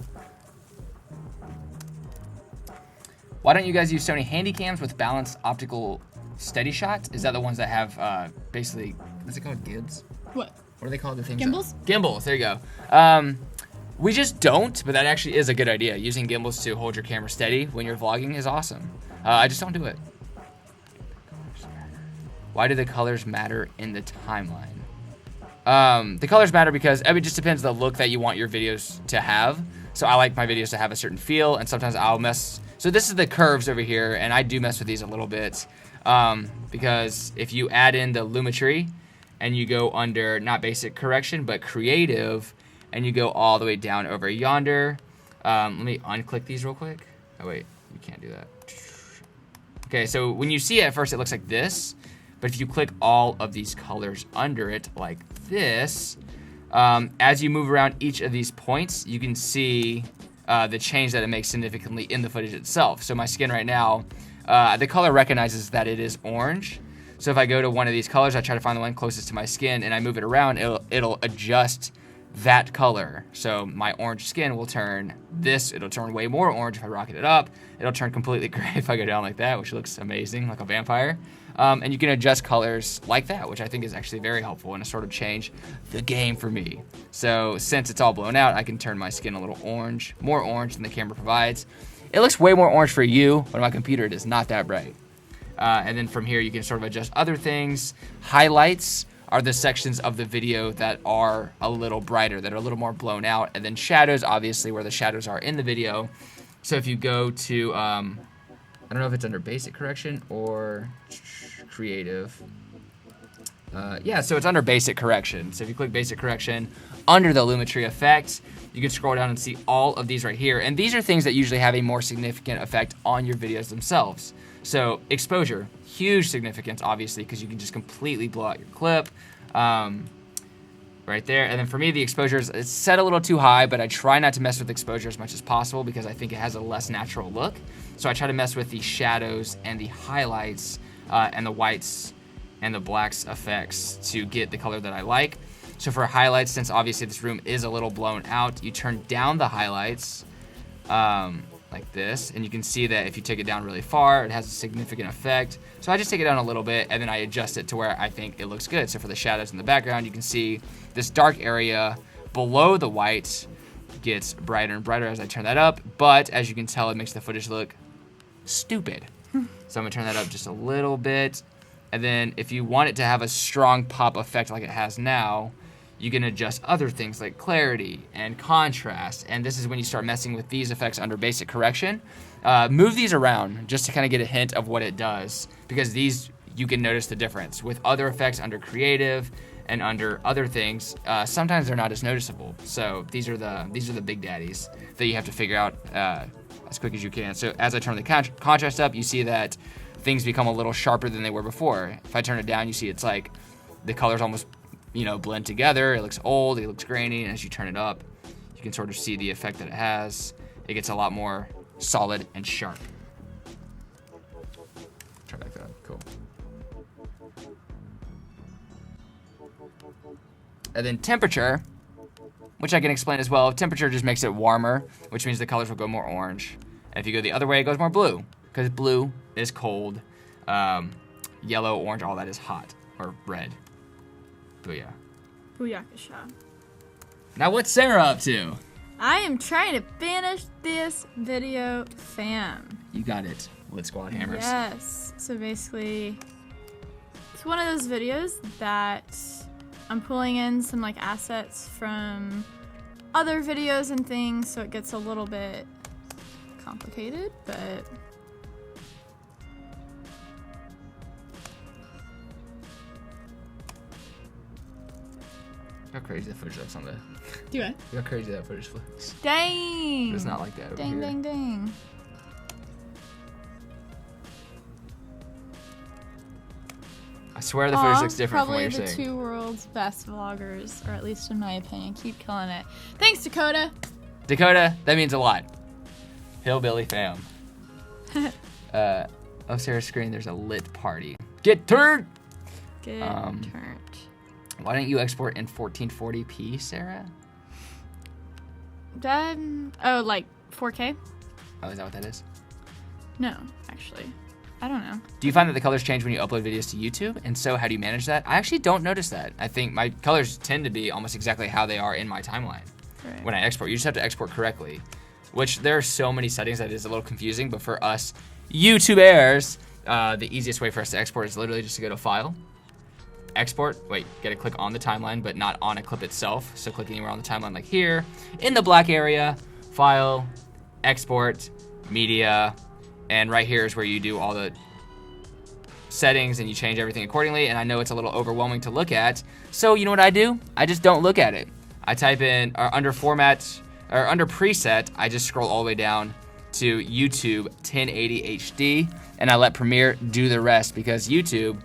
Why don't you guys use Sony Handycams with balanced optical steady shots? Is that the ones that have basically, what's it called, Gibbs? What? What are they called? The things Gimbals? Gimbals, there you go. We just don't, but that actually is a good idea. Using gimbals to hold your camera steady when you're vlogging is awesome. I just don't do it. Why do the colors matter in the timeline? The colors matter because it just depends the look that you want your videos to have. So I like my videos to have a certain feel, and sometimes I'll mess. So this is the curves over here, and I do mess with these a little bit because if you add in the Lumetri and you go under not basic correction but creative, and you go all the way down over yonder. Let me unclick these real quick. Oh wait, you can't do that. Okay, so when you see it at first, it looks like this. But if you click all of these colors under it like this, as you move around each of these points, you can see the change that it makes significantly in the footage itself. So my skin right now, the color recognizes that it is orange. So if I go to one of these colors, I try to find the one closest to my skin and I move it around, it'll adjust that color. So my orange skin will turn this, it'll turn way more orange if I rocket it up. It'll turn completely gray if I go down like that, which looks amazing, like a vampire. And you can adjust colors like that, which I think is actually very helpful and a sort of change the game for me. So since it's all blown out, I can turn my skin a little orange, more orange than the camera provides. It looks way more orange for you, but on my computer it is not that bright. And then from here you can sort of adjust other things. Highlights are the sections of the video that are a little brighter, that are a little more blown out. And then shadows, obviously, where the shadows are in the video. So if you go to, I don't know if it's under basic correction or creative. Yeah, so it's under basic correction. So if you click basic correction, under the Lumetri effect, you can scroll down and see all of these right here. And these are things that usually have a more significant effect on your videos themselves. So exposure, huge significance, obviously, because you can just completely blow out your clip right there. And then for me, the exposure is set a little too high, but I try not to mess with exposure as much as possible because I think it has a less natural look. So I try to mess with the shadows and the highlights and the whites and the blacks effects to get the color that I like. So for highlights, since obviously this room is a little blown out, you turn down the highlights like this, and you can see that if you take it down really far, it has a significant effect. So I just take it down a little bit, and then I adjust it to where I think it looks good. So for the shadows in the background, you can see this dark area below the white gets brighter and brighter as I turn that up, but as you can tell, it makes the footage look stupid. So I'm gonna turn that up just a little bit, and then if you want it to have a strong pop effect like it has now, you can adjust other things like clarity and contrast, and this is when you start messing with these effects under basic correction. Move these around just to kind of get a hint of what it does, because these, you can notice the difference. With other effects under creative and under other things, sometimes they're not as noticeable. So these are the big daddies that you have to figure out as quick as you can. So as I turn the contrast up, you see that things become a little sharper than they were before. If I turn it down, you see it's like the colors almost blend together. It looks old, it looks grainy, and as you turn it up, you can sort of see the effect that it has. It gets a lot more solid and sharp. Try back that up, cool. And then temperature, which I can explain as well. Temperature just makes it warmer, which means the colors will go more orange. And if you go the other way, it goes more blue, because blue is cold, yellow, orange, all that is hot, or red. Booyah. Booyakasha. Now what's Sarah up to? I am trying to finish this video, fam. You got it. Lit Squad Hammers. Yes. So basically, it's one of those videos that I'm pulling in some like assets from other videos and things, so it gets a little bit complicated, but Look how crazy that footage looks on the... do it. Look how crazy that footage looks. Dang. It's not like that over Dang, here. dang, dang. I swear the footage looks different from what you're saying. Probably the two world's best vloggers, or at least in my opinion, keep killing it. Thanks, Dakota. Dakota, that means a lot. Hillbilly fam. Oh, Sarah's screen, there's a lit party. Get turned! Get turned. Why don't you export in 1440p, Sarah? Oh, like 4K? Oh, is that what that is? No, actually. I don't know. Do you find that the colors change when you upload videos to YouTube? And so how do you manage that? I actually don't notice that. I think my colors tend to be almost exactly how they are in my timeline. Right. When I export. You just have to export correctly, which there are so many settings that is a little confusing, but for us YouTubers, the easiest way for us to export is literally just to go to File, Export. Wait, gotta click on the timeline, but not on a clip itself. So click anywhere on the timeline like here, in the black area, File, Export, Media, and right here is where you do all the settings and you change everything accordingly. And I know it's a little overwhelming to look at, so you know what I do? I just don't look at it. I type in, or under Format, or under Preset, I just scroll all the way down to YouTube 1080 HD, and I let Premiere do the rest, because YouTube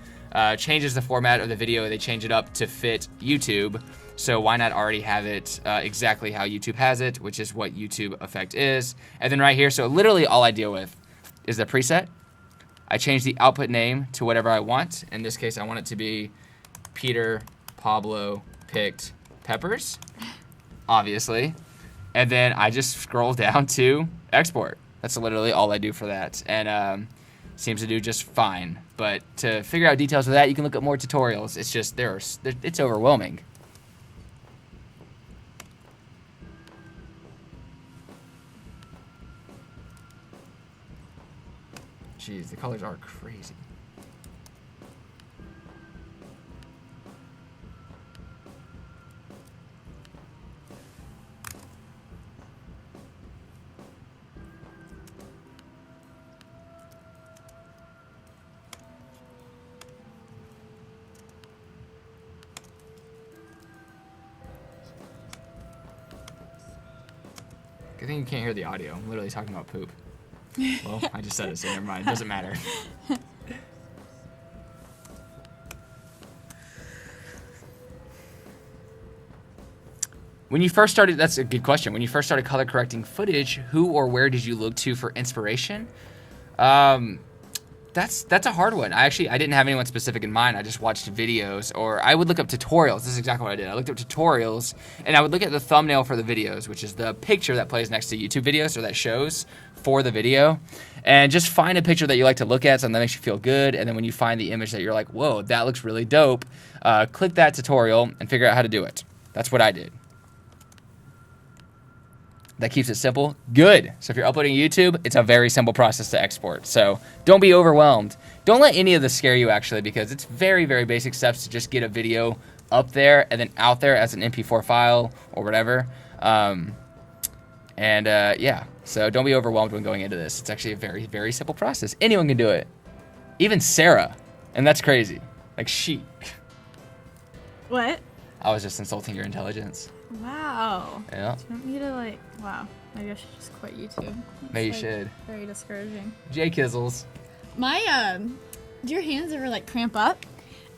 changes the format of the video. They change it up to fit YouTube, so why not already have it exactly how YouTube has it, which is what YouTube effect is. And then right here, so literally all I deal with is the preset. I change the output name to whatever I want. In this case, I want it to be Peter Pablo Picked Peppers. obviously. And then I just scroll down to export. That's literally all I do for that. And seems to do just fine. But to figure out details of that, you can look at more tutorials. It's just, it's overwhelming. Jeez, the colors are crazy. Good thing you can't hear the audio. I'm literally talking about poop. Well, I just said it, so never mind. It doesn't matter. When you first started, that's a good question. When you first started color correcting footage, who or where did you look to for inspiration? That's a hard one. I didn't have anyone specific in mind. I just watched videos, or I would look up tutorials. This is exactly what I did. I looked up tutorials, and I would look at the thumbnail for the videos, which is the picture that plays next to YouTube videos, or that shows for the video, and just find a picture that you like to look at, something that makes you feel good, and then when you find the image that you're like, whoa, that looks really dope, click that tutorial and figure out how to do it. That's what I did. That keeps it simple. Good. So if you're uploading YouTube, it's a very simple process to export. So don't be overwhelmed. Don't let any of this scare you, actually, because it's very, very basic steps to just get a video up there and then out there as an MP4 file or whatever. Yeah, so don't be overwhelmed when going into this. It's actually a very, very simple process. Anyone can do it. Even Sara. And that's crazy. Like, she. What? I was just insulting your intelligence. Wow. Yeah. Do you want me to wow, maybe I should just quit YouTube. Maybe you should. Very discouraging. J Kizzles. My, do your hands ever cramp up?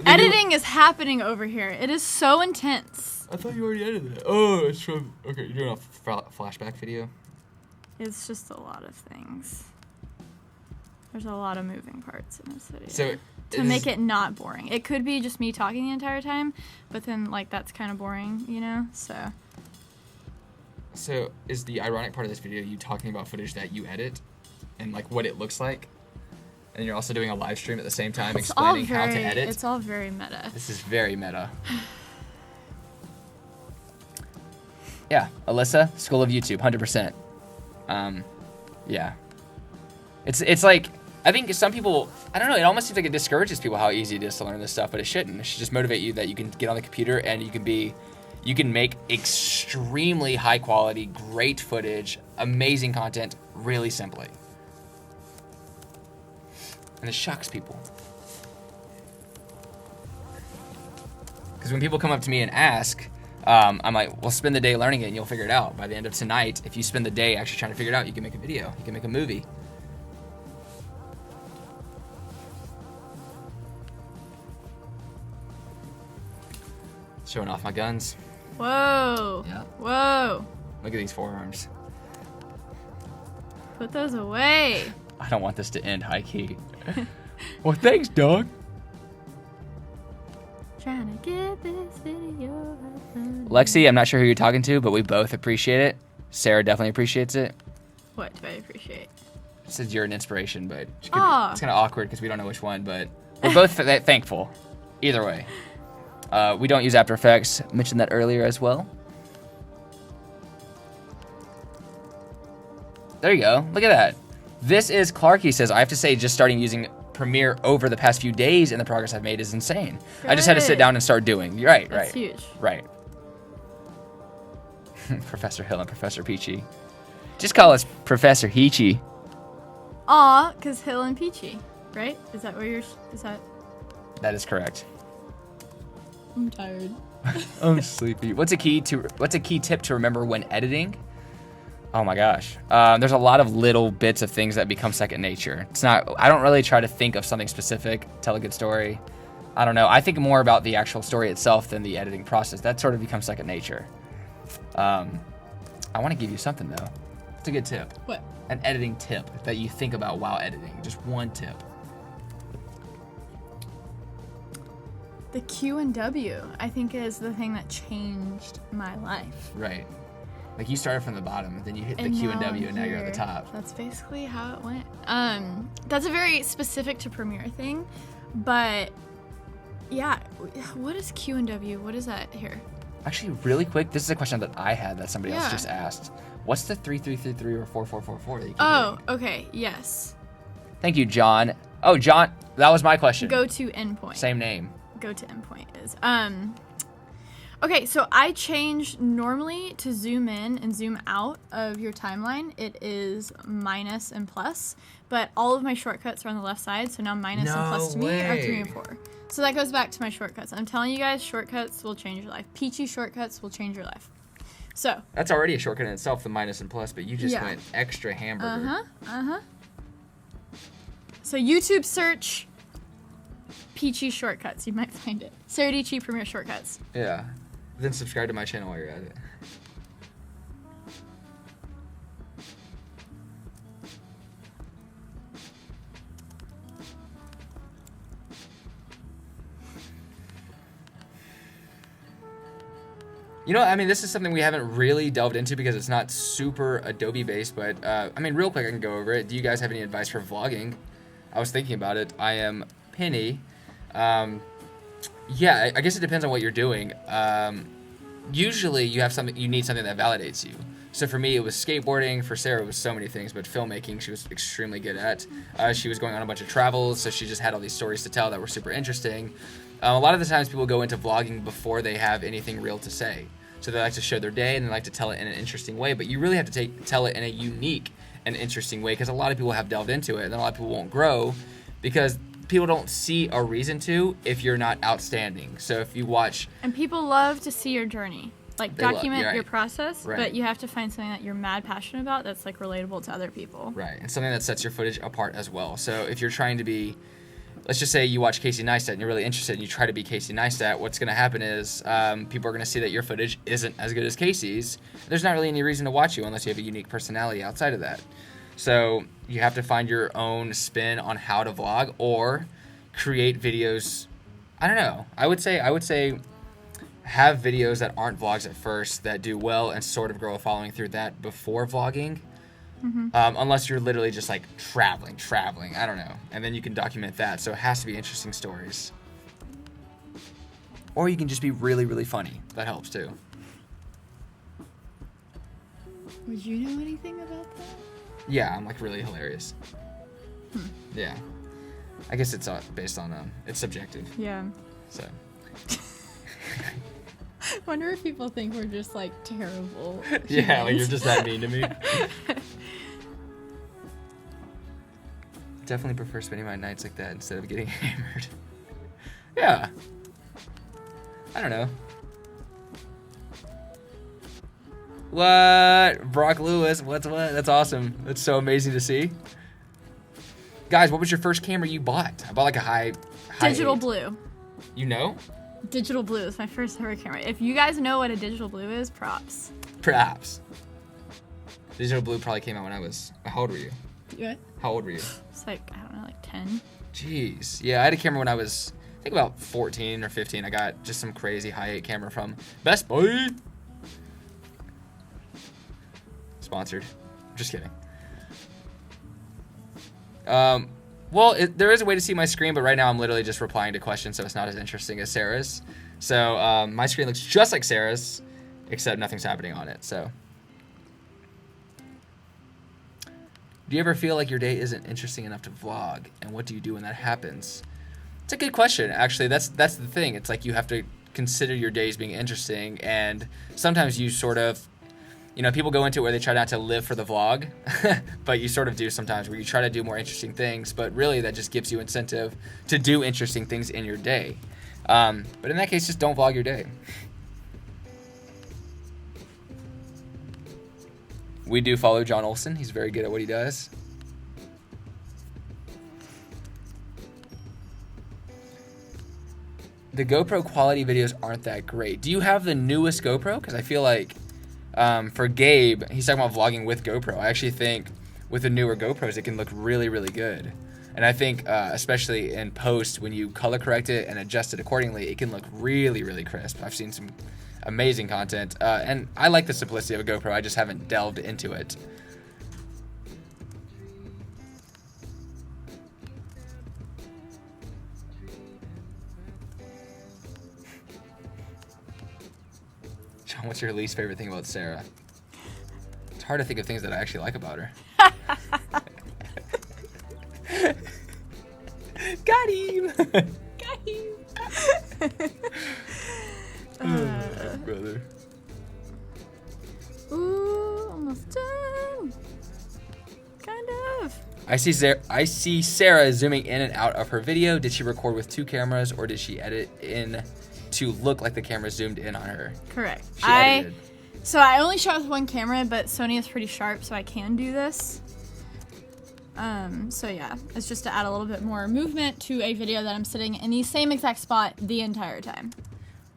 Editing is happening over here. It is so intense. I thought you already edited it. Oh, it's from, okay, you're doing a flashback video? It's just a lot of things. There's a lot of moving parts in this video. So to make it not boring. It could be just me talking the entire time, but then that's kind of boring, you know? So is the ironic part of this video you talking about footage that you edit and what it looks like? And you're also doing a live stream at the same time explaining how to edit? It's all very meta. This is very meta. Yeah, Alyssa, School of YouTube, 100%. Yeah. It's I think some people, I don't know, it almost seems like it discourages people how easy it is to learn this stuff, but it shouldn't. It should just motivate you that you can get on the computer and you can make extremely high quality, great footage, amazing content really simply. And it shocks people. Because when people come up to me and ask, I'm like, well, spend the day learning it and you'll figure it out. By the end of tonight, if you spend the day actually trying to figure it out, you can make a video, you can make a movie. Showing off my guns. Whoa. Yeah. Whoa. Look at these forearms. Put those away. I don't want this to end high key. Well, thanks, dog. Trying to get this video. Lexi, I'm not sure who you're talking to, but we both appreciate it. Sarah definitely appreciates it. What do I appreciate? Says you're an inspiration, but it's Aw. kind of awkward because we don't know which one, but we're both thankful. Either way. We don't use After Effects. I mentioned that earlier as well. There you go. Look at that. This is Clark. He says, I have to say, just starting using Premiere over the past few days and the progress I've made is insane. I just had to sit down and start doing. You're right, That's right. huge. Right. Professor Hill and Professor Peachy. Just call us Professor Heechy. Aw, because Hill and Peachy, right? Is that where is that? That is correct. I'm tired. I'm sleepy. What's a key tip to remember when editing? Oh my gosh. There's a lot of little bits of things that become second nature. I don't really try to think of something specific, tell a good story. I don't know. I think more about the actual story itself than the editing process. That sort of becomes second nature. I want to give you something though. It's a good tip. What? An editing tip that you think about while editing. Just one tip. The Q and W, I think, is the thing that changed my life. Right. Like, you started from the bottom, then you hit the And Q and now W, I'm and now you're at here. the top. That's basically how it went. That's a very specific to Premiere thing, but yeah, what is Q and W? What is that here? Actually, really quick, this is a question that I had that somebody else Yeah. just asked. What's the 3333 or 4444 that you keep Oh, hitting? okay, yes. Thank you, John. Oh, John, that was my question. Go to endpoint. Same name. Go to endpoint is. Okay, so I change normally to zoom in and zoom out of your timeline. It is minus and plus, but all of my shortcuts are on the left side, so now minus and plus to me are 3 and 4. So that goes back to my shortcuts. I'm telling you guys, shortcuts will change your life. Peachy shortcuts will change your life. So. That's already a shortcut in itself, the minus and plus, but you just Yeah. went extra hamburger. So YouTube search Peachy shortcuts. You might find it. Sara Dietschy Premiere shortcuts. Yeah. Then subscribe to my channel while you're at it. You know, I mean, this is something we haven't really delved into because it's not super Adobe based, but I mean, real quick, I can go over it. Do you guys have any advice for vlogging? I was thinking about it. I am Penny. Yeah, I guess it depends on what you're doing. Usually you need something that validates you. So for me, it was skateboarding. For Sara, it was so many things, but filmmaking, she was extremely good at. She was going on a bunch of travels, so she just had all these stories to tell that were super interesting. A lot of the times people go into vlogging before they have anything real to say. So they like to show their day and they like to tell it in an interesting way, but you really have to tell it in a unique and interesting way because a lot of people have delved into it and a lot of people won't grow because people don't see a reason to if you're not outstanding. So if you watch... And people love to see your journey. Like, They love- document you're your right. process, Right. but you have to find something that you're mad passionate about that's, like, relatable to other people. Right, and something that sets your footage apart as well. So if you're trying to be... Let's just say you watch Casey Neistat and you're really interested and you try to be Casey Neistat, what's going to happen is people are going to see that your footage isn't as good as Casey's. There's not really any reason to watch you unless you have a unique personality outside of that. So you have to find your own spin on how to vlog or create videos. I don't know. I would say have videos that aren't vlogs at first that do well and sort of grow a following through that before vlogging. Unless you're literally just like traveling, I don't know. And then you can document that. So it has to be interesting stories. Or you can just be really, really funny. That helps too. Would you know anything about that? Yeah, I'm like really hilarious. Yeah. I guess it's based on, it's subjective. Yeah. So. Wonder if people think we're just, like, terrible. Yeah, like humans. you're just that mean to me. Definitely prefer spending my nights like that instead of getting hammered. Yeah. I don't know. What? Brock Lewis, what's what? That's awesome. That's so amazing to see. Guys, what was your first camera you bought? I bought like a high Digital 8. Blue. You know? Digital Blue is my first ever camera. If you guys know what a Digital Blue is, props. Perhaps. Digital Blue probably came out when I was... How old were you? What? How old were you? It's like, I don't know, like 10. Jeez. Yeah, I had a camera when I was, I think about 14 or 15. I got just some crazy high 8 camera from Best Buy. Sponsored. Just kidding. Well, there is a way to see my screen, but right now I'm literally just replying to questions, so it's not as interesting as Sarah's. So my screen looks just like Sarah's, except nothing's happening on it. So, do you ever feel like your day isn't interesting enough to vlog, and what do you do when that happens? It's a good question, actually. That's the thing. It's like you have to consider your days being interesting, and sometimes you sort of, you know, people go into it where they try not to live for the vlog, but you sort of do sometimes where you try to do more interesting things, but really that just gives you incentive to do interesting things in your day. But in that case, just don't vlog your day. We do follow John Olson. He's very good at what he does. The GoPro quality videos aren't that great. Do you have the newest GoPro? Because I feel like for Gabe, he's talking about vlogging with GoPro. I actually think with the newer GoPros, it can look really, really good. And I think, especially in post, when you color correct it and adjust it accordingly, it can look really, really crisp. I've seen some amazing content. And I like the simplicity of a GoPro. I just haven't delved into it. John, what's your least favorite thing about Sarah? It's hard to think of things that I actually like about her. Got him! Got him! Brother. Ooh, almost done. Kind of. I see Sarah zooming in and out of her video. Did she record with 2 cameras, or did she edit in to look like the camera zoomed in on her? Correct. She edited. So I only shot with 1 camera, but Sony is pretty sharp, so I can do this. So yeah, it's just to add a little bit more movement to a video that I'm sitting in the same exact spot the entire time.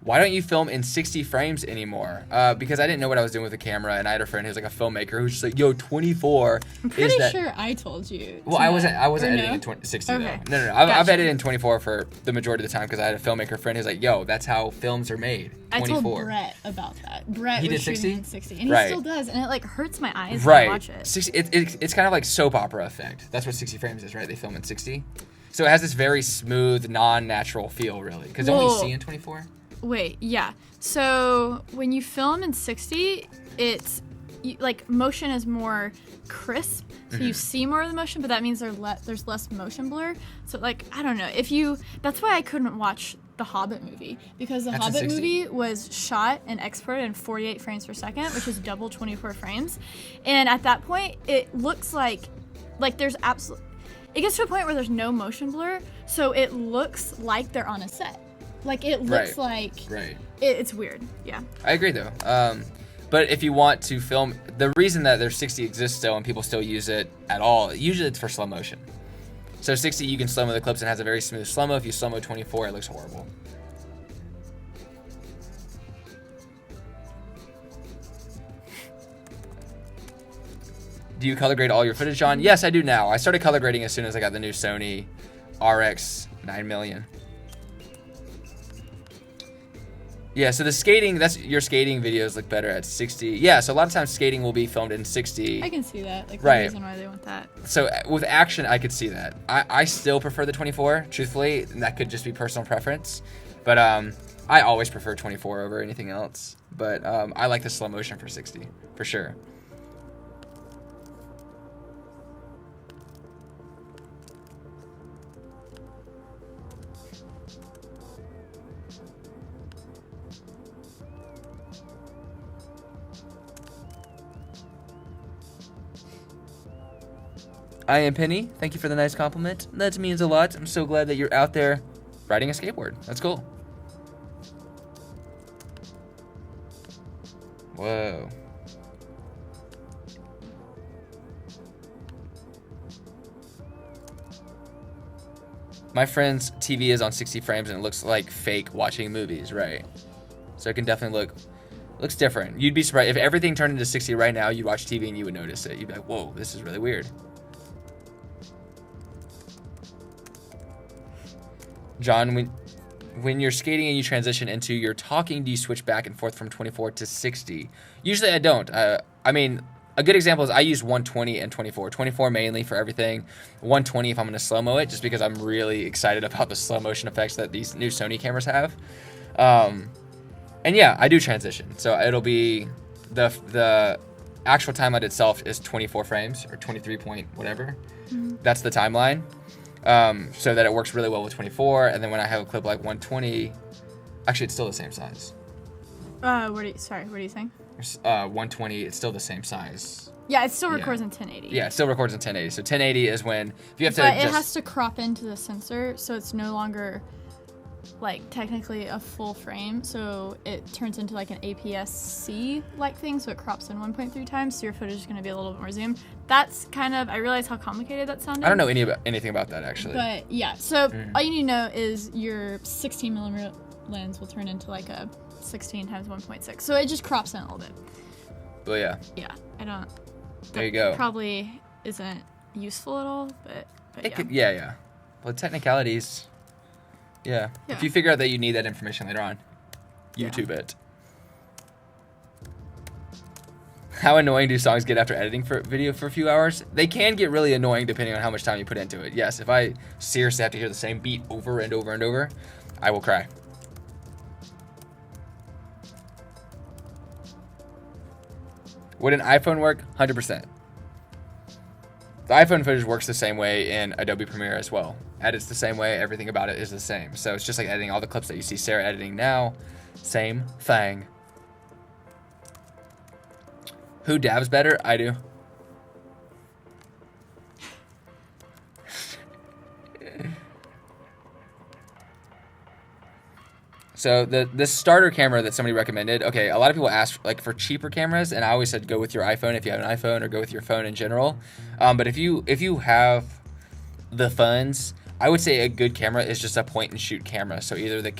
Why don't you film in 60 frames anymore? Because I didn't know what I was doing with the camera, and I had a friend who's like a filmmaker who's just like, yo, 24. I'm pretty sure I told you. Well, I wasn't editing in 60 okay. though. No. I've edited in 24 for the majority of the time because I had a filmmaker friend who's like, yo, that's how films are made. 24. I told Brett about that. Brett He was did shooting in 60, and Right. he still does, and it like hurts my eyes Right. when I watch it. 60, it's kind of like soap opera effect. That's what 60 frames is, right? They film in 60. So it has this very smooth, non-natural feel, really. Because don't you see in 24? Wait, yeah. So when you film in 60, it's like motion is more crisp, so you see more of the motion, but that means there's less motion blur. So like I don't know that's why I couldn't watch the Hobbit movie, because the Hobbit movie was shot and exported in 48 frames per second, which is double 24 frames, and at that point it looks like there's it gets to a point where there's no motion blur, so it looks like they're on a set. Like, it looks like... Right. It's weird, yeah. I agree, though. But if you want to film... The reason that there's 60 exists still and people still use it at all, usually it's for slow motion. So 60, you can slow-mo the clips and it has a very smooth slow-mo. If you slow-mo 24, it looks horrible. Do you color grade all your footage, John? Yes, I do now. I started color grading as soon as I got the new Sony RX 9 million. Yeah, so the skating, your skating videos look better at 60. Yeah, so a lot of times skating will be filmed in 60. I can see that. Like, Right. the reason why they want that. So with action, I could see that. I still prefer the 24, truthfully, and that could just be personal preference. But I always prefer 24 over anything else. But I like the slow motion for 60, for sure. I am Penny. Thank you for the nice compliment. That means a lot. I'm so glad that you're out there riding a skateboard. That's cool. Whoa. My friend's TV is on 60 frames and it looks like fake watching movies, right? So it can definitely looks different. You'd be surprised if everything turned into 60 right now, you'd watch TV and you would notice it. You'd be like, whoa, this is really weird. John, when you're skating and you transition into your talking, do you switch back and forth from 24 to 60? Usually I don't. I mean, a good example is I use 120 and 24. 24 mainly for everything. 120 if I'm going to slow-mo it, just because I'm really excited about the slow motion effects that these new Sony cameras have. And yeah, I do transition. So it'll be the actual timeline itself is 24 frames or 23 point whatever. Mm-hmm. That's the timeline. So that it works really well with 24, and then when I have a clip like 120, actually it's still the same size. What are you saying? 120, it's still the same size. Yeah, it still records in 1080. Yeah, it still records in 1080. So 1080 is when if you have to. But it has to crop into the sensor, so it's no longer like technically a full frame. So it turns into like an APS-C like thing, so it crops in 1.3 times. So your footage is going to be a little bit more zoom. That's kind of, I realize how complicated that sounded. I don't know anything about that actually. But yeah, so all you need to know is your 16 millimeter lens will turn into like a 16 times 1.6. So it just crops in a little bit. But yeah. Yeah, I don't. There you go. Probably isn't useful at all, but But Yeah. Well, technicalities. Yeah. If you figure out that you need that information later on, YouTube it. How annoying do songs get after editing for video for a few hours? They can get really annoying depending on how much time you put into it. Yes, if I seriously have to hear the same beat over and over and over, I will cry. Would an iPhone work? 100%. The iPhone footage works the same way in Adobe Premiere as well. Edits the same way, everything about it is the same. So it's just like editing all the clips that you see Sarah editing now. Same thing. Who dabs better? I do. So the starter camera that somebody recommended, okay, a lot of people ask like for cheaper cameras, and I always said go with your iPhone if you have an iPhone, or go with your phone in general. But if you have the funds, I would say a good camera is just a point and shoot camera. So either the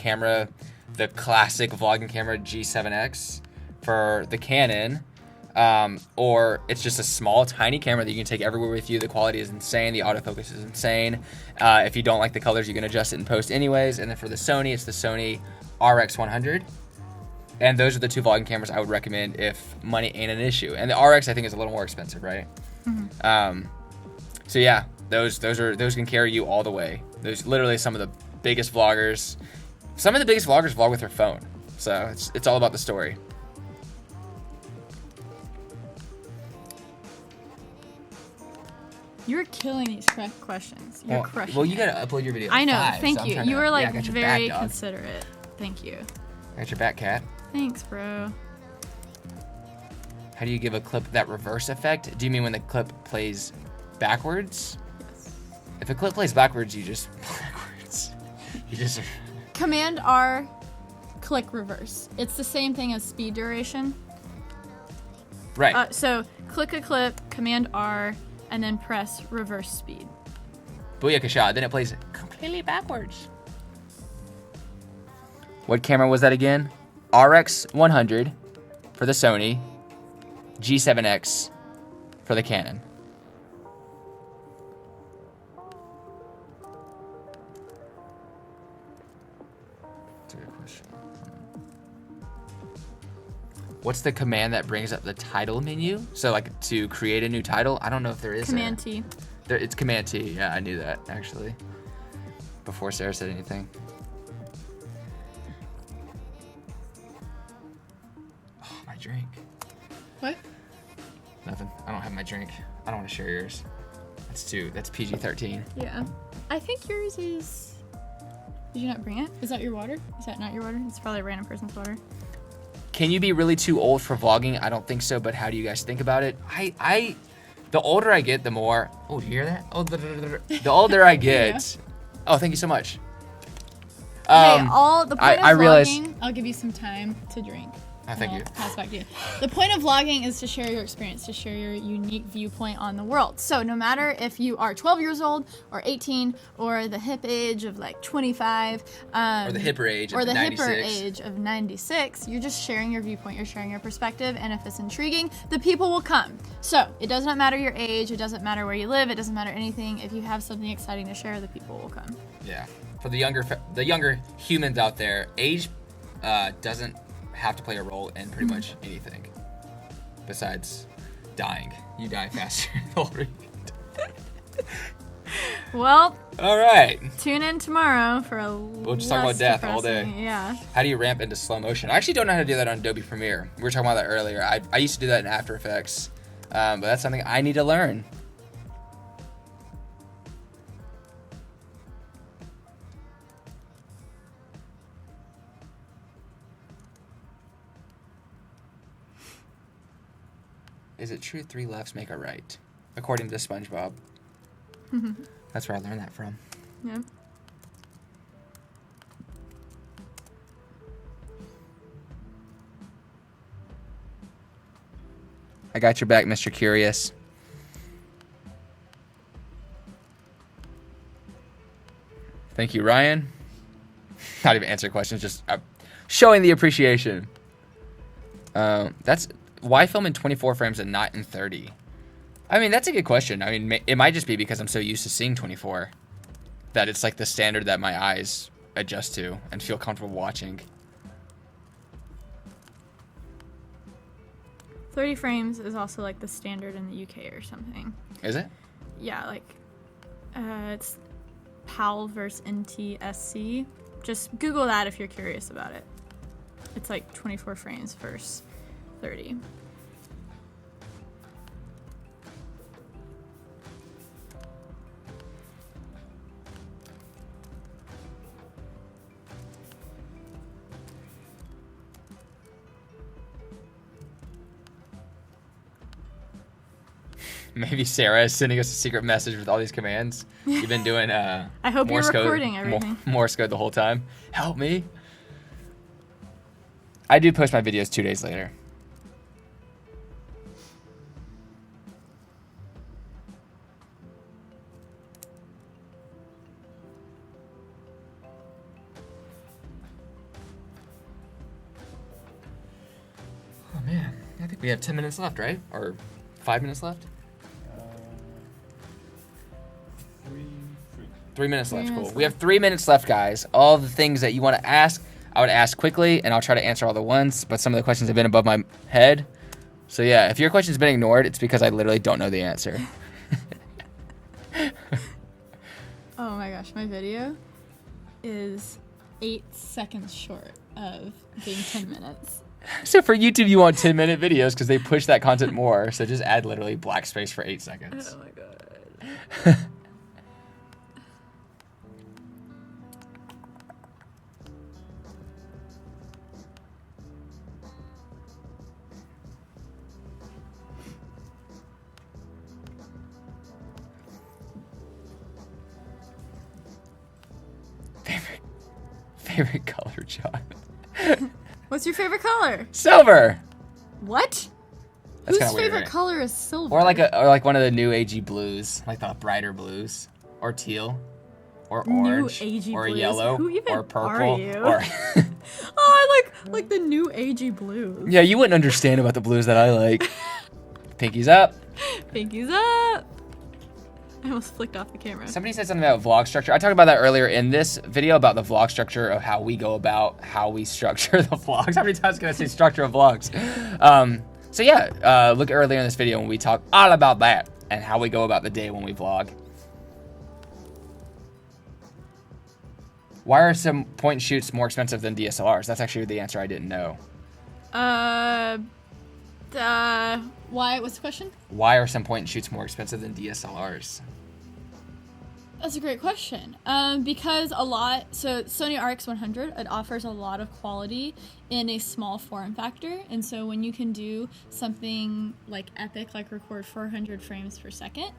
classic vlogging camera G7X for the Canon, or it's just a small, tiny camera that you can take everywhere with you. The quality is insane. The autofocus is insane. If you don't like the colors, you can adjust it in post anyways. And then for the Sony, it's the Sony RX100. And those are the two vlogging cameras I would recommend if money ain't an issue. And the RX, I think, is a little more expensive, right? Mm-hmm. So yeah, those can carry you all the way. There's literally some of the biggest vloggers. Some of the biggest vloggers vlog with their phone. So it's all about the story. You're killing these questions. You're crushing Well, you it. gotta upload your video. I know. At 5, Thank so you. You were like I got your very back, dog. considerate. Thank you. I got your back, cat. Thanks, bro. How do you give a clip that reverse effect? Do you mean when the clip plays backwards? Yes. If a clip plays backwards, you just backwards. You just Command R, click reverse. It's the same thing as speed duration. right. So click a clip, Command R, and then press reverse speed. Booyakasha. Then it plays completely backwards. What camera was that again? RX100 for the Sony, G7X for the Canon. That's a good question. What's the command that brings up the title menu? So like to create a new title? I don't know if there is Command T. It's Command T. Yeah, I knew that actually. Before Sarah said anything. Oh, my drink. What? Nothing. I don't have my drink. I don't want to share yours. That's PG-13. Yeah. I think yours is... Did you not bring it? Is that your water? Is that not your water? It's probably a random person's water. Can you be really too old for vlogging? I don't think so, but how do you guys think about it? The older I get, the more... Oh, do you hear that? Oh, the older I get... Yeah. Oh, thank you so much. The point of I realize- vlogging... I'll give you some time to drink. Oh, thank you. Pass back to you. The point of vlogging is to share your experience, to share your unique viewpoint on the world. So no matter if you are 12 years old or 18 or the hip age of like 25, Or the hipper age or of the 96. hipper age of 96, you're just sharing your viewpoint, you're sharing your perspective, and if it's intriguing, the people will come. So it does not matter your age, it doesn't matter where you live, it doesn't matter anything. If you have something exciting to share, the people will come. Yeah. For the younger humans out there, age doesn't have to play a role in pretty much anything. Besides dying. You die faster the older you get. Well, All right. tune in tomorrow for a We'll just talk about death all day. Yeah. How do you ramp into slow motion? I actually don't know how to do that on Adobe Premiere. We were talking about that earlier. I used to do that in After Effects, but that's something I need to learn. Is it true 3 lefts make a right? According to SpongeBob. That's where I learned that from. Yeah. I got your back, Mr. Curious. Thank you, Ryan. Not even answering questions, just showing the appreciation. That's why film in 24 frames and not in 30. I mean, that's a good question. I mean, it might just be because I'm so used to seeing 24 that it's like the standard that my eyes adjust to and feel comfortable watching. 30 frames is also like the standard in the UK or something. Is it? Yeah, like it's PAL versus NTSC. Just Google that if you're curious about it. It's like 24 frames versus 30. Maybe Sarah is sending us a secret message with all these commands. You've been doing I hope Morse you're code, recording everything. Morse code the whole time. Help me. I do post my videos 2 days later. Oh man, I think we have 10 minutes left, right? Or 5 minutes left? 3 minutes left. Cool. We have 3 minutes left, guys. All the things that you want to ask, I would ask quickly, and I'll try to answer all the ones. But some of the questions have been above my head. So yeah, if your question's been ignored, it's because I literally don't know the answer. Oh my gosh, my video is 8 seconds short of being 10 minutes. So for YouTube, you want 10-minute videos because they push that content more. So just add literally black space for 8 seconds. Oh my god. Favorite color, John? What's your favorite color? Silver. What? That's Whose kinda weird, favorite right? color is silver? Or like one of the new agey blues, like the brighter blues, or teal, or New orange, agey or blues? yellow, Who even or purple, are you? or Oh, I like the new agey blues. yeah, you wouldn't understand about the blues that I like. Pinkies up. Pinkies up. I almost flicked off the camera. Somebody said something about vlog structure. I talked about that earlier in this video about the vlog structure of how we go about how we structure the vlogs. How many times can I say structure of vlogs? So yeah, look earlier in this video when we talk all about that and how we go about the day when we vlog. Why are some point and shoots more expensive than DSLRs? That's actually the answer I didn't know. Why? What's the question? Why are some point and shoots more expensive than DSLRs? That's a great question. Because so Sony RX100, it offers a lot of quality in a small form factor. And so when you can do something like epic, like record 400 frames per second,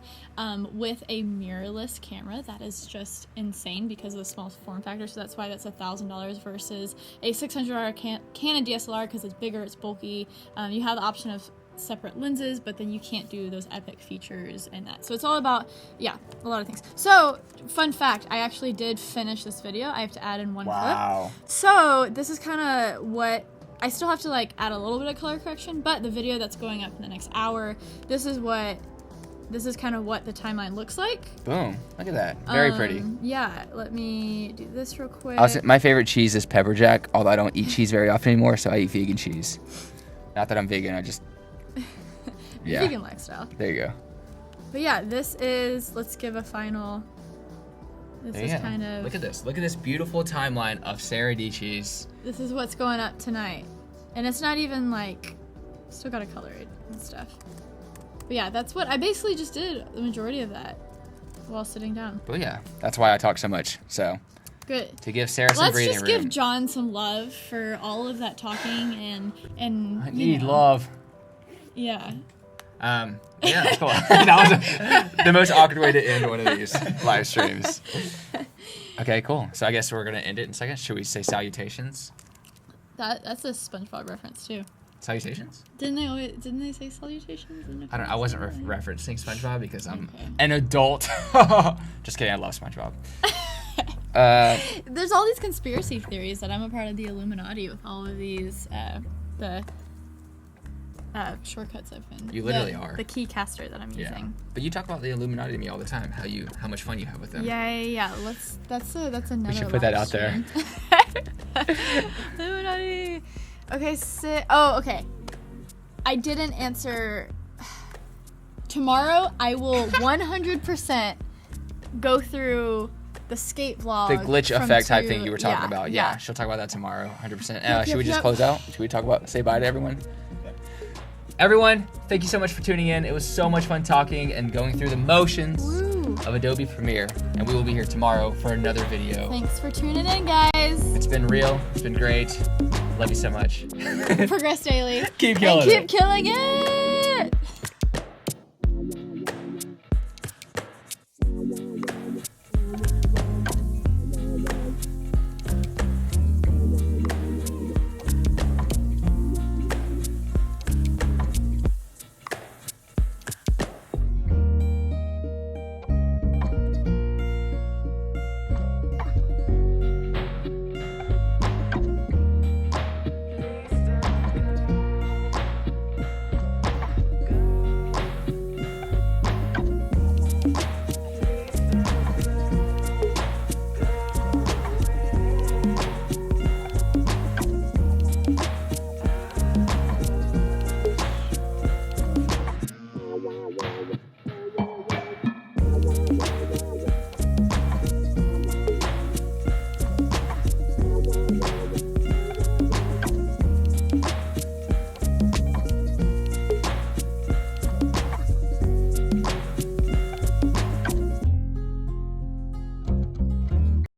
with a mirrorless camera, that is just insane because of the small form factor. So that's why that's $1,000 versus a $600 Canon DSLR because it's bigger, it's bulky. You have the option of separate lenses, but then you can't do those epic features and that. So it's all about, yeah, a lot of things. So, fun fact, I actually did finish this video. I have to add in one clip. So, this is kind of what, I still have to like add a little bit of color correction, but the video that's going up in the next hour, this is kind of what the timeline looks like. Boom, look at that, very pretty. Yeah, let me do this real quick. My favorite cheese is pepper jack, although I don't eat cheese very often anymore, so I eat vegan cheese. Not that I'm vegan, I just yeah. Vegan lifestyle. There you go. But yeah, this is, let's give a final, this is kind of, look at this beautiful timeline of Sara Dietschy's. This is what's going up tonight. And it's not even like, still gotta color it and stuff. But yeah, that's what, I basically just did the majority of that while sitting down. But yeah, that's why I talk so much, so. Good. To give Sara some breathing room. Let's just give John some love for all of that talking and I need love. Yeah. Yeah, that's cool. That was the most awkward way to end one of these live streams. Okay, cool. So I guess we're gonna end it in a second. Should we say salutations? That's a SpongeBob reference too. Salutations? Didn't they say salutations? I don't know. I wasn't referencing SpongeBob because I'm an adult. Just kidding. I love SpongeBob. There's all these conspiracy theories that I'm a part of the Illuminati with all of these shortcuts I've been. You literally are. The keycaster that I'm using. But you talk about the Illuminati to me all the time. How much fun you have with them. Yeah. That's another. We should put that out there. Illuminati. Okay. Okay. I didn't answer. Tomorrow I will 100% go through the skate vlog. The glitch effect type thing you were talking about. Yeah, she'll talk about that tomorrow, 100%. Should we just close out? Should we say bye to everyone? Everyone, thank you so much for tuning in. It was so much fun talking and going through the motions of Adobe Premiere. And we will be here tomorrow for another video. Thanks for tuning in, guys. It's been real. It's been great. Love you so much. Progress daily. Keep killing it.